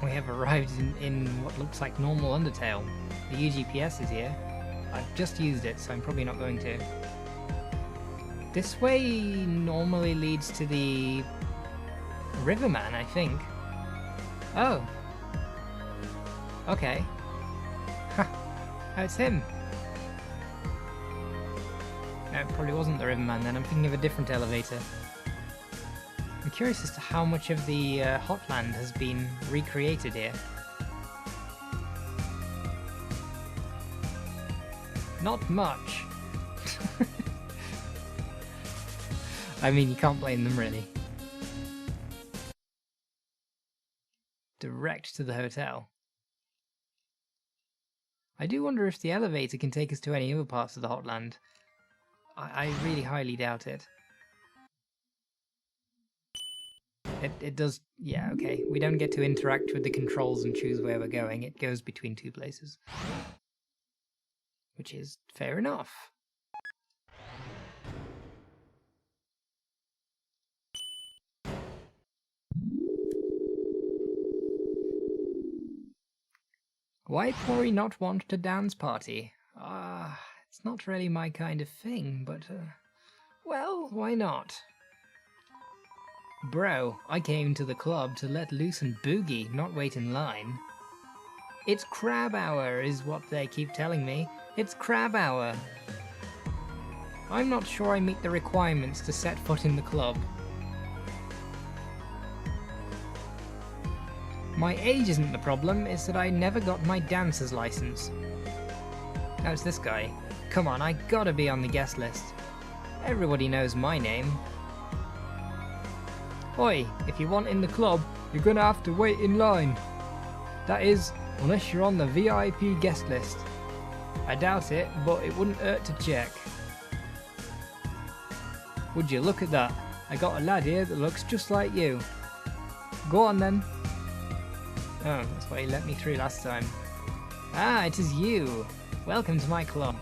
We have arrived in what looks like normal Undertale. The UGPS is here. I've just used it, so I'm probably not going to. This way normally leads to the Riverman, I think. Oh. Okay. Ha! It's him. No, it probably wasn't the Riverman then. I'm thinking of a different elevator. I'm curious as to how much of the Hotland has been recreated here. Not much. I mean, you can't blame them, really. Direct to the hotel. I do wonder if the elevator can take us to any other parts of the Hotland. I really highly doubt it. It does... yeah, okay. We don't get to interact with the controls and choose where we're going. It goes between two places. Which is fair enough. Why Pory not want to dance party? It's not really my kind of thing, but... well, why not? Bro, I came to the club to let loose and boogie, not wait in line. It's crab hour, is what they keep telling me. It's crab hour. I'm not sure I meet the requirements to set foot in the club. My age isn't the problem, it's that I never got my dancer's license. Oh, it's this guy. Come on, I gotta be on the guest list. Everybody knows my name. Oi, if you want in the club, you're gonna have to wait in line. That is, unless you're on the VIP guest list. I doubt it, but it wouldn't hurt to check. Would you look at that? I got a lad here that looks just like you. Go on then. Oh, that's why he let me through last time. Ah, it is you. Welcome to my club.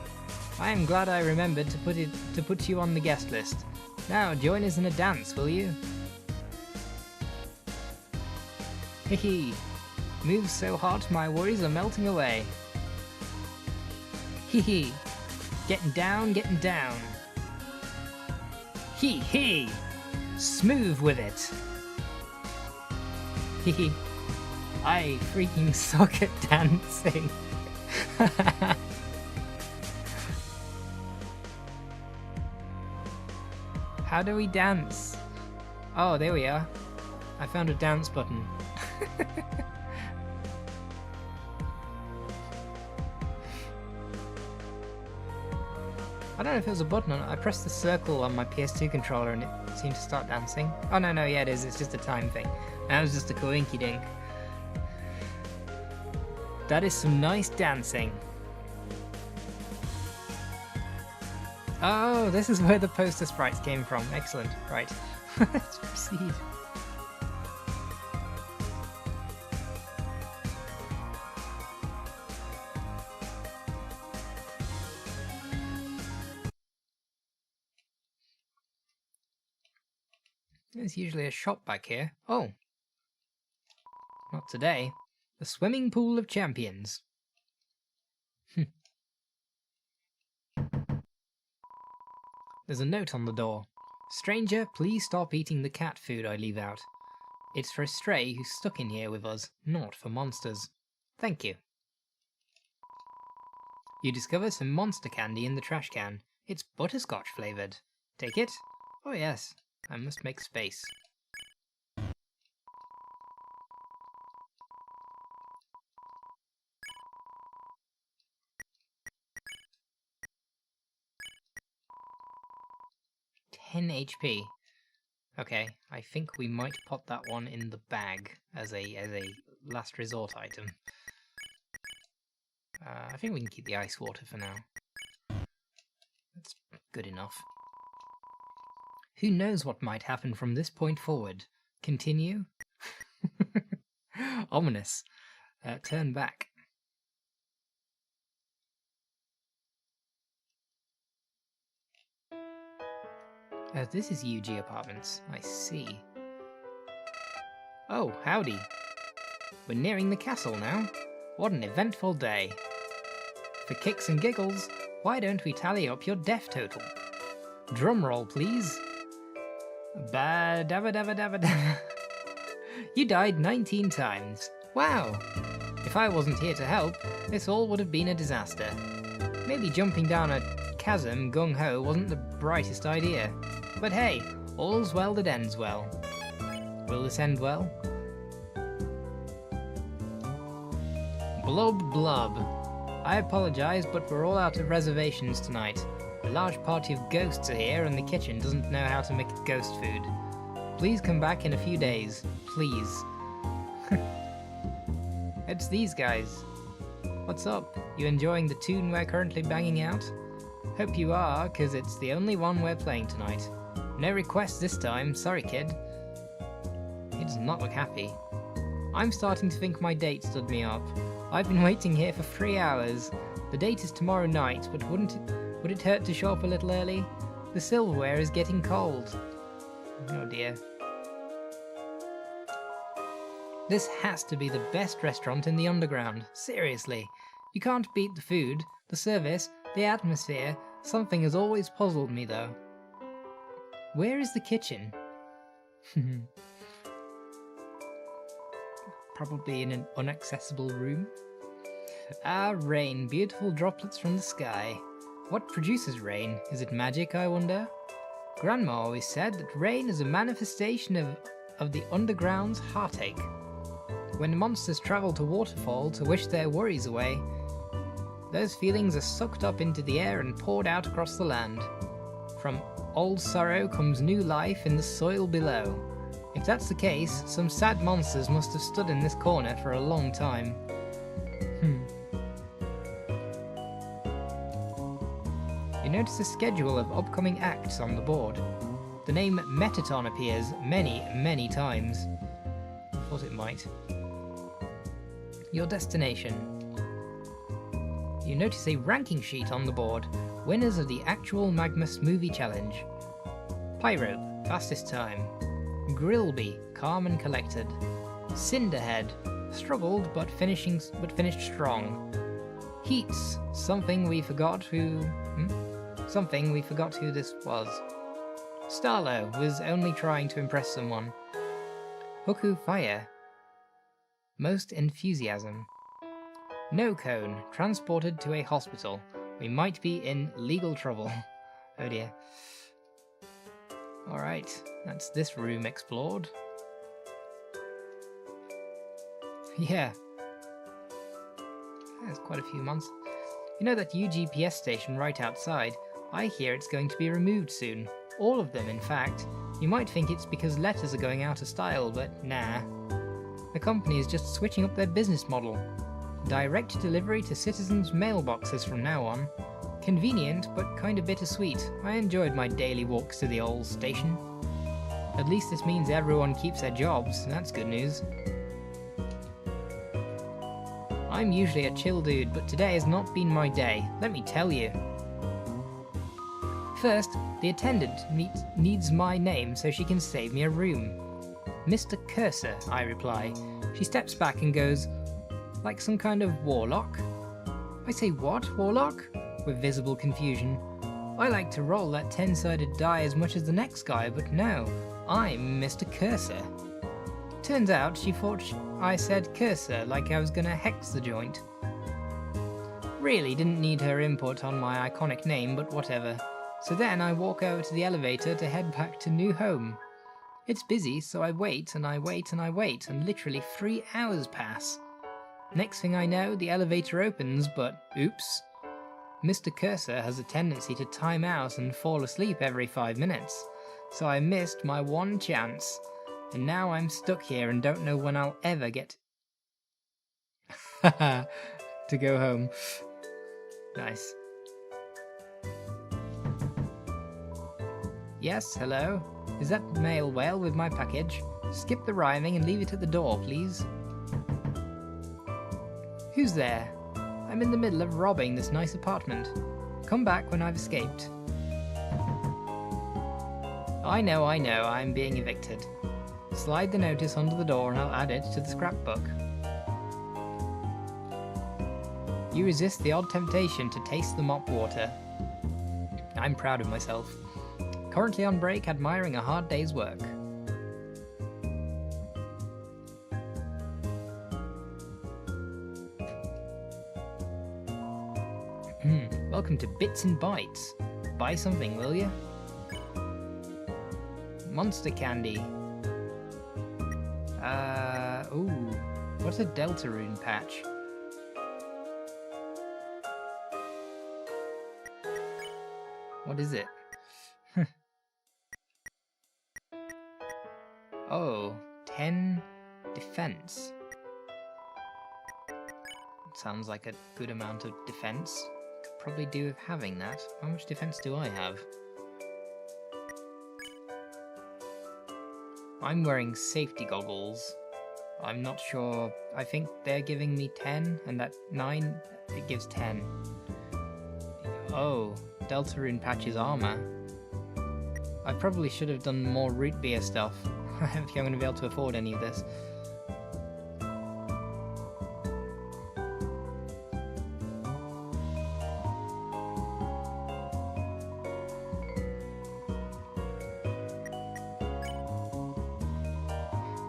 I am glad I remembered to put you on the guest list. Now join us in a dance, will you? Hehe. Moves so hot, my worries are melting away. Hehe. Getting down, getting down. Hee hee. Smooth with it. Hehe. I freaking suck at dancing. How do we dance? Oh, there we are. I found a dance button. I don't know if it was a button or not. I pressed the circle on my PS2 controller and it seemed to start dancing. Oh no, yeah it is, it's just a time thing. That was just a coinky-dink. That is some nice dancing. Oh, this is where the poster sprites came from. Excellent. Right. Let's proceed. There's usually a shop back here. Oh. Not today. The swimming pool of champions. There's a note on the door. Stranger, please stop eating the cat food I leave out. It's for a stray who's stuck in here with us, not for monsters. Thank you. You discover some monster candy in the trash can. It's butterscotch flavoured. Take it? Oh yes, I must make space. HP. Okay, I think we might put that one in the bag as a last resort item. I think we can keep the ice water for now. That's good enough. Who knows what might happen from this point forward? Continue? Ominous. Turn back. This is UG Apartments. I see. Oh, howdy. We're nearing the castle now. What an eventful day. For kicks and giggles, why don't we tally up your death total? Drum roll, please. Ba-dabba-dabba-dabba-dabba. You died 19 times. Wow. If I wasn't here to help, this all would have been a disaster. Maybe jumping down a chasm gung-ho wasn't the brightest idea. But hey, all's well that ends well. Will this end well? Blub blub. I apologise, but we're all out of reservations tonight. A large party of ghosts are here and the kitchen doesn't know how to make ghost food. Please come back in a few days. Please. It's these guys. What's up? You enjoying the tune we're currently banging out? Hope you are, cause it's the only one we're playing tonight. No requests this time, sorry kid. He does not look happy. I'm starting to think my date stood me up. I've been waiting here for 3 hours. The date is tomorrow night, but would it hurt to show up a little early? The silverware is getting cold. Oh dear. This has to be the best restaurant in the underground. Seriously. You can't beat the food, the service, the atmosphere. Something has always puzzled me though. Where is the kitchen? Probably in an inaccessible room. Ah, rain, beautiful droplets from the sky. What produces rain? Is it magic, I wonder? Grandma always said that rain is a manifestation of the underground's heartache. When monsters travel to waterfall to wish their worries away, those feelings are sucked up into the air and poured out across the land. From old sorrow comes new life in the soil below. If that's the case, some sad monsters must have stood in this corner for a long time. You notice a schedule of upcoming acts on the board. The name Metaton appears many, many times. I thought it might. Your destination. You notice a ranking sheet on the board. Winners of the actual Magma Smoothie Challenge. Pyro, fastest time. Grillby, calm and collected. Cinderhead, struggled but finished strong. Heats, something we forgot who this was. Starlo was only trying to impress someone. Huku Fire, most enthusiasm. No Cone, transported to a hospital. We might be in legal trouble. Oh dear. Alright, that's this room explored. Yeah. There's quite a few months. You know that UGPS station right outside? I hear it's going to be removed soon. All of them, in fact. You might think it's because letters are going out of style, but nah. The company is just switching up their business model. Direct delivery to citizens' mailboxes from now on. Convenient, but kinda bittersweet. I enjoyed my daily walks to the old station. At least this means everyone keeps their jobs, that's good news. I'm usually a chill dude, but today has not been my day, let me tell you. First, the attendant needs my name so she can save me a room. Mr. Cursor, I reply. She steps back and goes, like some kind of warlock? I say, what, warlock? With visible confusion. I like to roll that 10-sided die as much as the next guy, but no, I'm Mr. Cursor. Turns out she thought I said cursor like I was gonna hex the joint. Really didn't need her input on my iconic name, but whatever. So then I walk over to the elevator to head back to new home. It's busy, so I wait and I wait and I wait, and literally 3 hours pass. Next thing I know, the elevator opens, but oops. Mr. Cursor has a tendency to time out and fall asleep every 5 minutes, so I missed my one chance, and now I'm stuck here and don't know when I'll ever get to go home. Nice. Yes, hello? Is that male whale with my package? Skip the rhyming and leave it at the door, please. Who's there? I'm in the middle of robbing this nice apartment. Come back when I've escaped. I know, I'm being evicted. Slide the notice under the door and I'll add it to the scrapbook. You resist the odd temptation to taste the mop water. I'm proud of myself. Currently on break, admiring a hard day's work. Welcome to Bits and Bytes. Buy something, will you? Monster candy. Ooh. What's a Deltarune patch? What is it? Oh, 10 defense. Sounds like a good amount of defense. Could probably do with having that. How much defense do I have? I'm wearing safety goggles. I'm not sure. I think they're giving me 10, and that 9, it gives 10. Oh, Deltarune patches armor. I probably should have done more root beer stuff. I don't think I'm going to be able to afford any of this.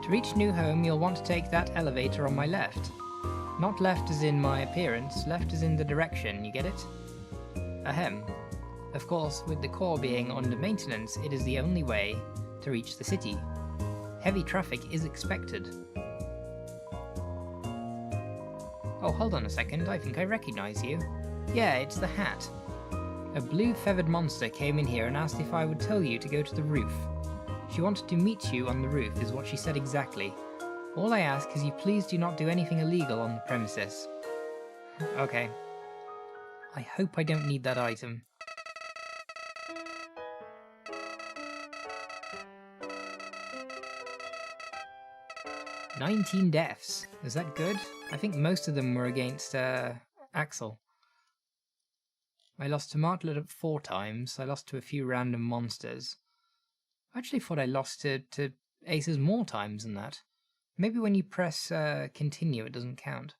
To reach new home, you'll want to take that elevator on my left. Not left as in my appearance, left as in the direction, you get it? Ahem. Of course, with the core being under maintenance, it is the only way to reach the city. Heavy traffic is expected. Oh, hold on a second, I think I recognize you. Yeah, it's the Hat. A blue feathered monster came in here and asked if I would tell you to go to the roof. She wanted to meet you on the roof, is what she said exactly. All I ask is you please do not do anything illegal on the premises. Okay. I hope I don't need that item. "19 deaths. Is that good? I think most of them were against Axel. I lost to Martlet 4 times. I lost to a few random monsters. I actually thought I lost to aces more times than that. Maybe when you press continue it doesn't count.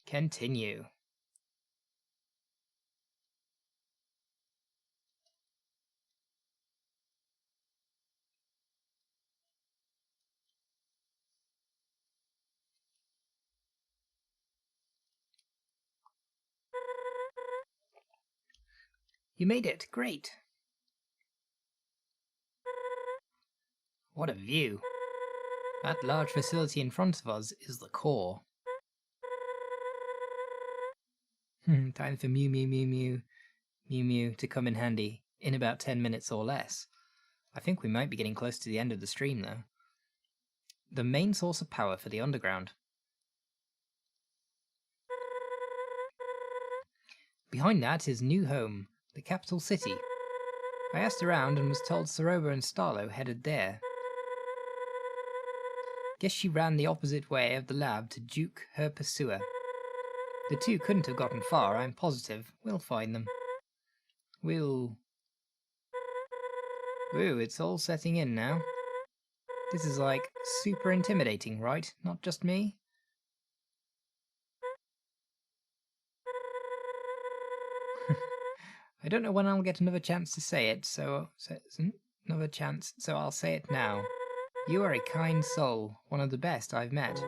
Continue. You made it. Great. What a view. That large facility in front of us is the core. Time for Mew to come in handy in about 10 minutes or less. I think we might be getting close to the end of the stream, though. The main source of power for the underground. Behind that is New Home, the capital city. I asked around and was told Soroba and Starlo headed there. Guess she ran the opposite way of the lab to juke her pursuer. The two couldn't have gotten far, I'm positive. We'll find them. Ooh, it's all setting in now. This is like super intimidating, right? Not just me? I don't know when I'll get another chance to say it, so I'll say it now. You are a kind soul, one of the best I've met.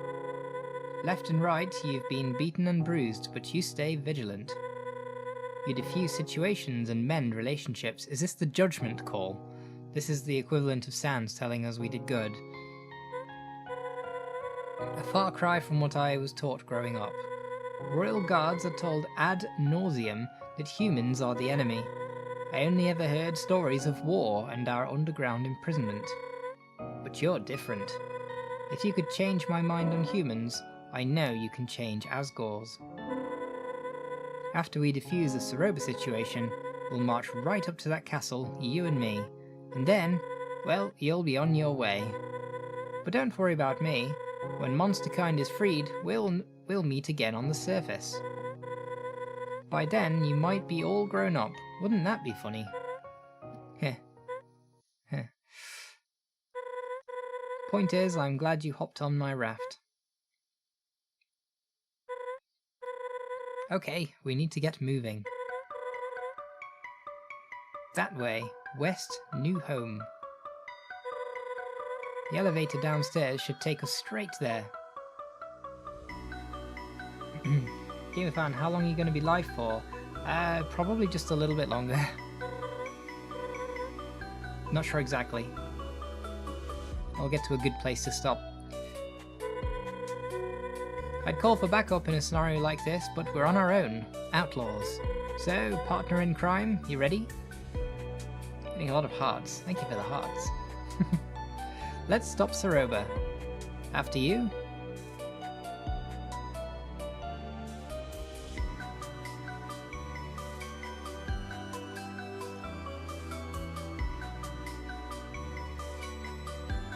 Left and right, you've been beaten and bruised, but you stay vigilant. You diffuse situations and mend relationships. Is this the judgment call? This is the equivalent of Sans telling us we did good. A far cry from what I was taught growing up. Royal guards are told ad nauseum that humans are the enemy. I only ever heard stories of war and our underground imprisonment. But you're different. If you could change my mind on humans, I know you can change Asgore's. After we defuse the Soroba situation, we'll march right up to that castle, you and me. And then, well, you'll be on your way. But don't worry about me. When Monsterkind is freed, we'll meet again on the surface. By then, you might be all grown up. Wouldn't that be funny? Heh. Heh. Point is, I'm glad you hopped on my raft. Okay, we need to get moving. That way, west, New Home. The elevator downstairs should take us straight there. Game fan, how long are you going to be live for? Probably just a little bit longer. Not sure exactly. I'll get to a good place to stop. I'd call for backup in a scenario like this, but we're on our own. Outlaws. So, partner in crime, you ready? Getting a lot of hearts. Thank you for the hearts. Let's stop Soroba. After you.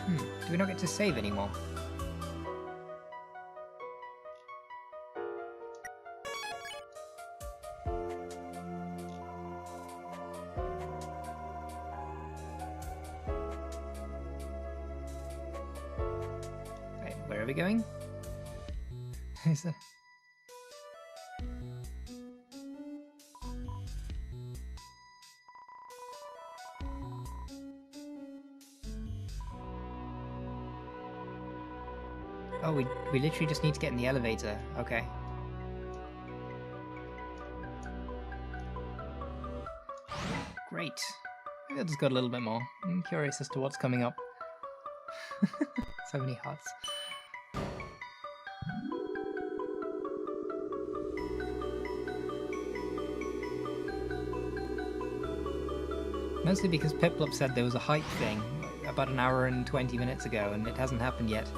Do we not get to save anymore? Wait, where are we going? Is that... Oh, we literally just need to get in the elevator. Okay. Great. Maybe I'll just go a little bit more. I'm curious as to what's coming up. So many hearts. Mostly because Piplup said there was a hype thing about an hour and 20 minutes ago, and it hasn't happened yet.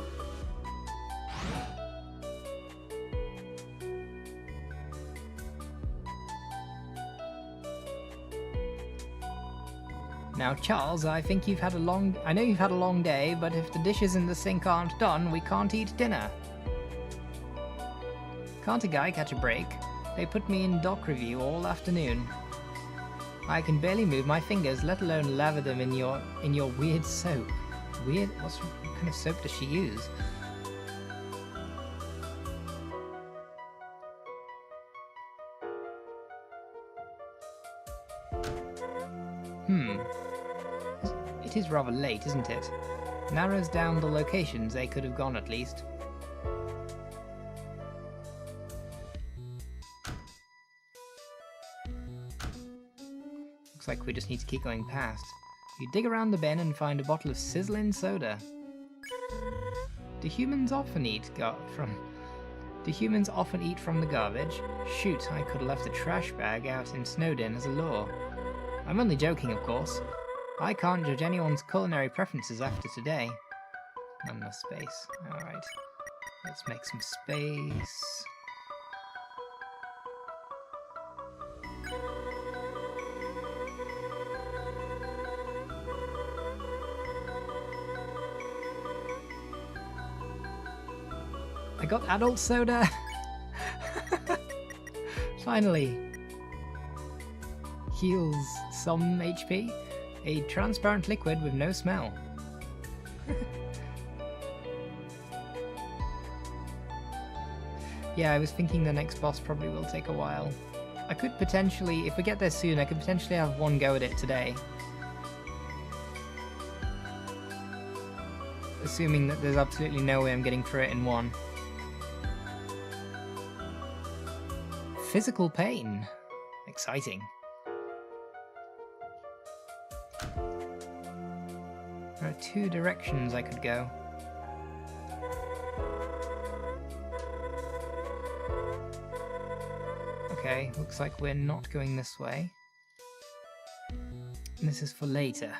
Now, Charles, I know you've had a long day, but if the dishes in the sink aren't done, we can't eat dinner. Can't a guy catch a break? They put me in doc review all afternoon. I can barely move my fingers, let alone lather them in your weird soap. Weird? What kind of soap does she use? It is rather late, isn't it? Narrows down the locations they could have gone at least. Looks like we just need to keep going past. You dig around the bin and find a bottle of sizzling soda. Do humans often eat from... Do humans often eat from the garbage? Shoot, I could have left a trash bag out in Snowdin as a lure. I'm only joking, of course. I can't judge anyone's culinary preferences after today. Not enough space. Alright. Let's make some space. I got adult soda! Finally! Heals some HP. A transparent liquid with no smell. Yeah, I was thinking the next boss probably will take a while. I could potentially, if we get there soon, I could potentially have one go at it today. Assuming that there's absolutely no way I'm getting through it in one. Physical pain. Exciting. There are two directions I could go. Okay, looks like we're not going this way. This is for later.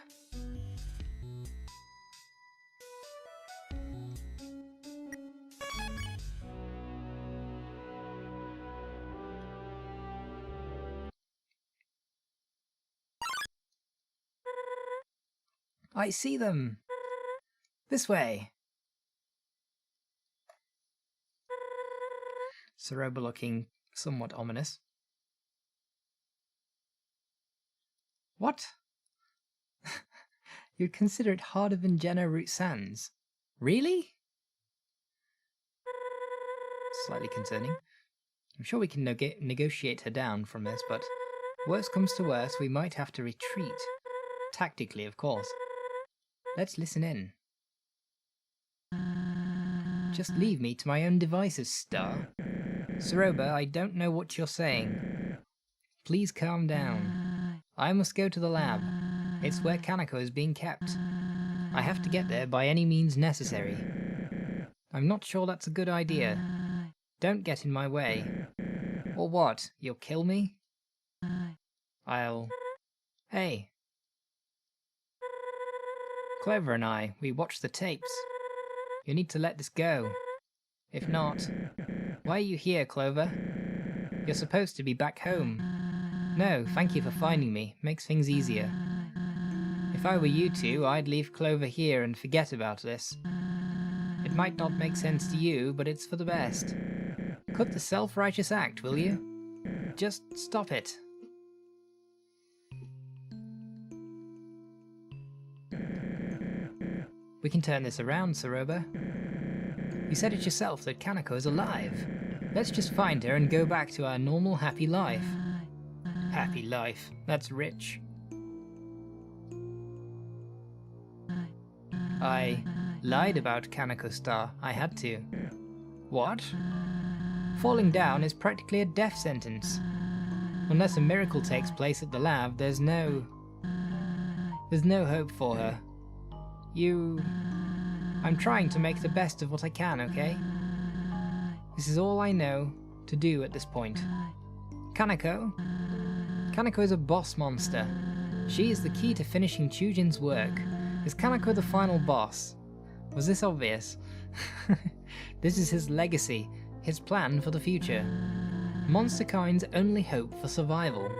I see them! This way! Saroba looking somewhat ominous. What? You'd consider it harder than Jenna Root Sands? Really? Slightly concerning. I'm sure we can negotiate her down from this, but worst comes to worst, we might have to retreat. Tactically, of course. Let's listen in. Just leave me to my own devices, Star. Saroba, I don't know what you're saying. Please calm down. I must go to the lab. It's where Kaneko is being kept. I have to get there by any means necessary. I'm not sure that's a good idea. Don't get in my way. Or what? You'll kill me? Hey. Clover and I, we watched the tapes. You need to let this go. If not... Why are you here, Clover? You're supposed to be back home. No, thank you for finding me. Makes things easier. If I were you two, I'd leave Clover here and forget about this. It might not make sense to you, but it's for the best. Cut the self-righteous act, will you? Just stop it. We can turn this around, Saroba. You said it yourself that Kaneko is alive. Let's just find her and go back to our normal happy life. Happy life. That's rich. I lied about Kaneko Star. I had to. What? Falling down is practically a death sentence. Unless a miracle takes place at the lab, there's no hope for her. I'm trying to make the best of what I can, okay? This is all I know to do at this point. Kaneko is a boss monster. She is the key to finishing Chujin's work. Is Kaneko the final boss? Was this obvious? This is his legacy, his plan for the future. Monsterkind's only hope for survival.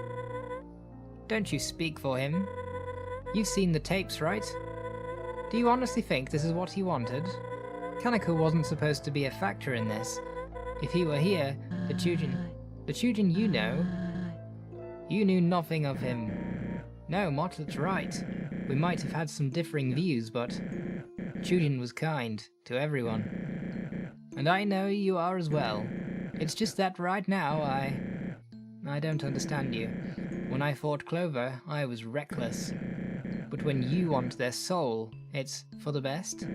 Don't you speak for him. You've seen the tapes, right? Do you honestly think this is what he wanted? Kaneko wasn't supposed to be a factor in this. If he were here, the Chujin you knew nothing of him. No, Mottlet's right. We might have had some differing views, but Chujin was kind to everyone. And I know you are as well. It's just that right now I don't understand you. When I fought Clover, I was reckless. But when you want their soul, it's for the best.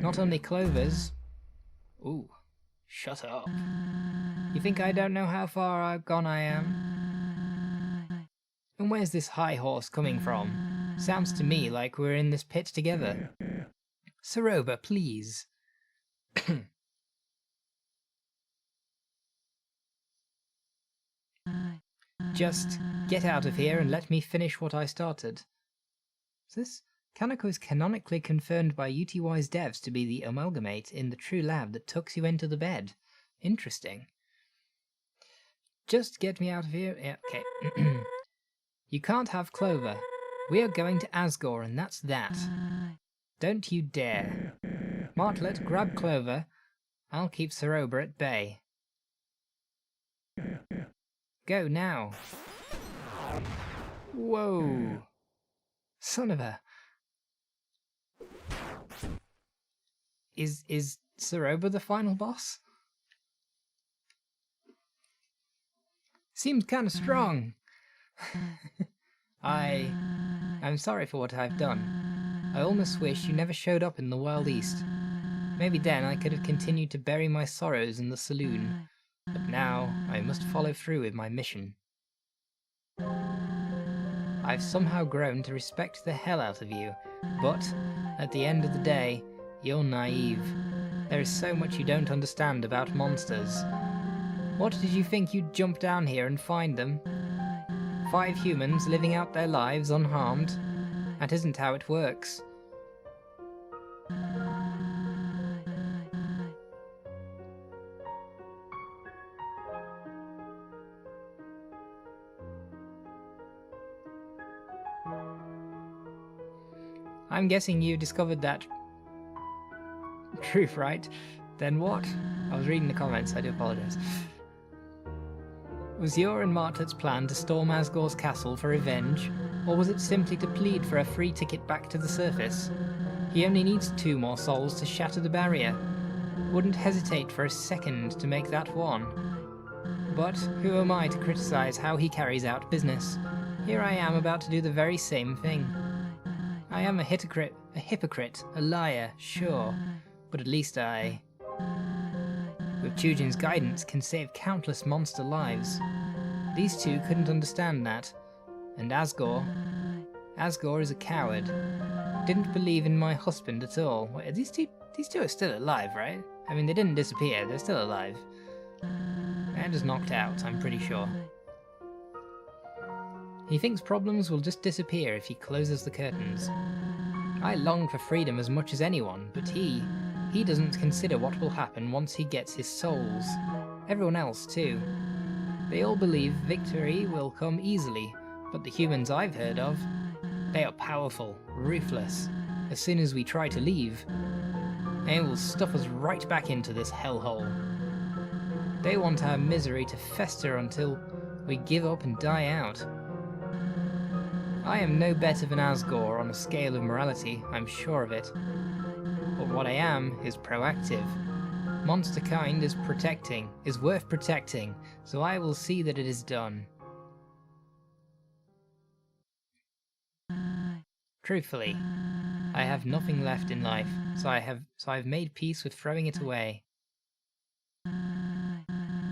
Not only Clover's... Ooh, shut up. You think I don't know how far I've gone I am? And where's this high horse coming from? Sounds to me like we're in this pit together. Saroba, please. Just get out of here and let me finish what I started. This Kaneko is canonically confirmed by UTY's devs to be the amalgamate in the true lab that tucks you into the bed. Interesting. Just get me out of here. Yeah, okay. You can't have Clover. We are going to Asgore, and that's that. Don't you dare. Martlet, grab Clover. I'll keep Saroba at bay. Go now. Whoa. Son of a... Is Saroba the final boss? Seems kind of strong. I'm sorry for what I've done. I almost wish you never showed up in the Wild East. Maybe then I could have continued to bury my sorrows in the saloon. But now I must follow through with my mission. I've somehow grown to respect the hell out of you, but at the end of the day, you're naive. There is so much you don't understand about monsters. What did you think you'd jump down here and find them? 5 humans living out their lives unharmed? That isn't how it works. I'm guessing you discovered that truth, right? Then what? I was reading the comments, I do apologise. Was your and Martlet's plan to storm Asgore's castle for revenge, or was it simply to plead for a free ticket back to the surface? He only needs 2 more souls to shatter the barrier. Wouldn't hesitate for a second to make that one. But who am I to criticise how he carries out business? Here I am about to do the very same thing. I am a hypocrite, a liar, sure, but at least I, with Chujin's guidance, can save countless monster lives. These 2 couldn't understand that. And Asgore is a coward. Didn't believe in my husband at all. Wait, these two are still alive, right? I mean, they didn't disappear, they're still alive. They're just knocked out, I'm pretty sure. He thinks problems will just disappear if he closes the curtains. I long for freedom as much as anyone, but he doesn't consider what will happen once he gets his souls. Everyone else, too. They all believe victory will come easily, but the humans I've heard of, they are powerful, ruthless. As soon as we try to leave, they will stuff us right back into this hellhole. They want our misery to fester until we give up and die out. I am no better than Asgore on a scale of morality, I'm sure of it. But what I am is proactive. Monster kind is worth protecting, so I will see that it is done. Truthfully, I have nothing left in life, so I've made peace with throwing it away.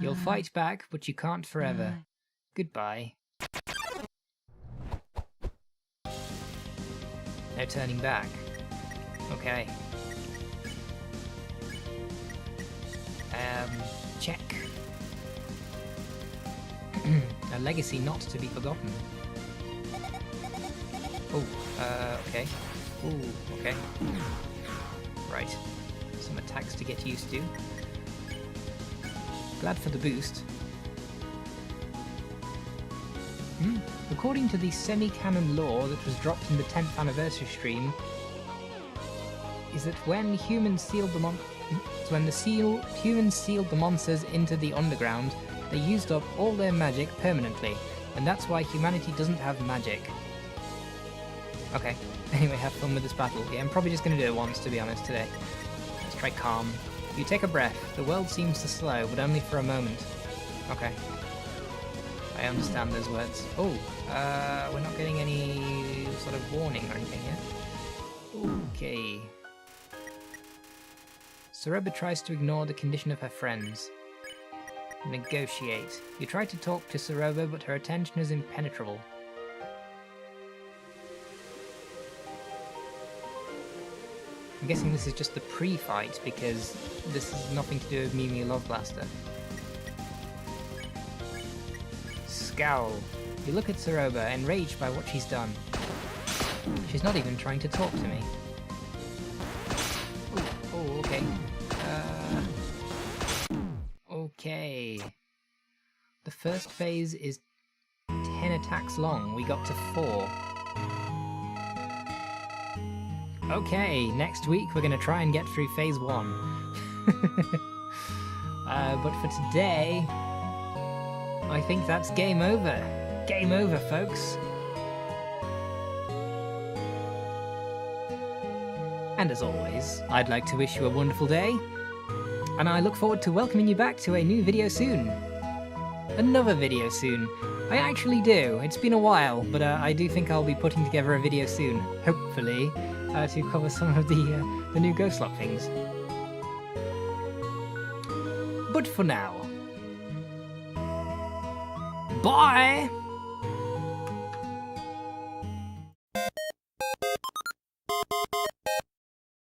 You'll fight back, but you can't forever. Goodbye. No turning back. Okay. Check. A legacy not to be forgotten. Oh, okay. Ooh, okay. Right. Some attacks to get used to. Glad for the boost. According to the semi-canon lore that was dropped in the 10th anniversary stream, is that when humans sealed the humans sealed the monsters into the underground, they used up all their magic permanently, and that's why humanity doesn't have magic. Okay, anyway, have fun with this battle. Yeah, I'm probably just going to do it once, to be honest, today. Let's try calm. You take a breath. The world seems to slow, but only for a moment. Okay. I understand those words. Oh, we're not getting any sort of warning or anything yet. Okay. Saroba tries to ignore the condition of her friends. Negotiate. You try to talk to Saroba, but her attention is impenetrable. I'm guessing this is just the pre-fight, because this has nothing to do with Mew Mew Love Blaster. scowl. You look at Soroba, enraged by what she's done. She's not even trying to talk to me. Oh, okay. Okay. The first phase is 10 attacks long. We got to 4. Okay, next week we're gonna try and get through phase 1. But for today, I think that's game over. Game over, folks. And as always, I'd like to wish you a wonderful day, and I look forward to welcoming you back to a new video soon. Another video soon. I actually do. It's been a while, but I do think I'll be putting together a video soon, hopefully, to cover some of the new Ghost Lock things. But for now, bye!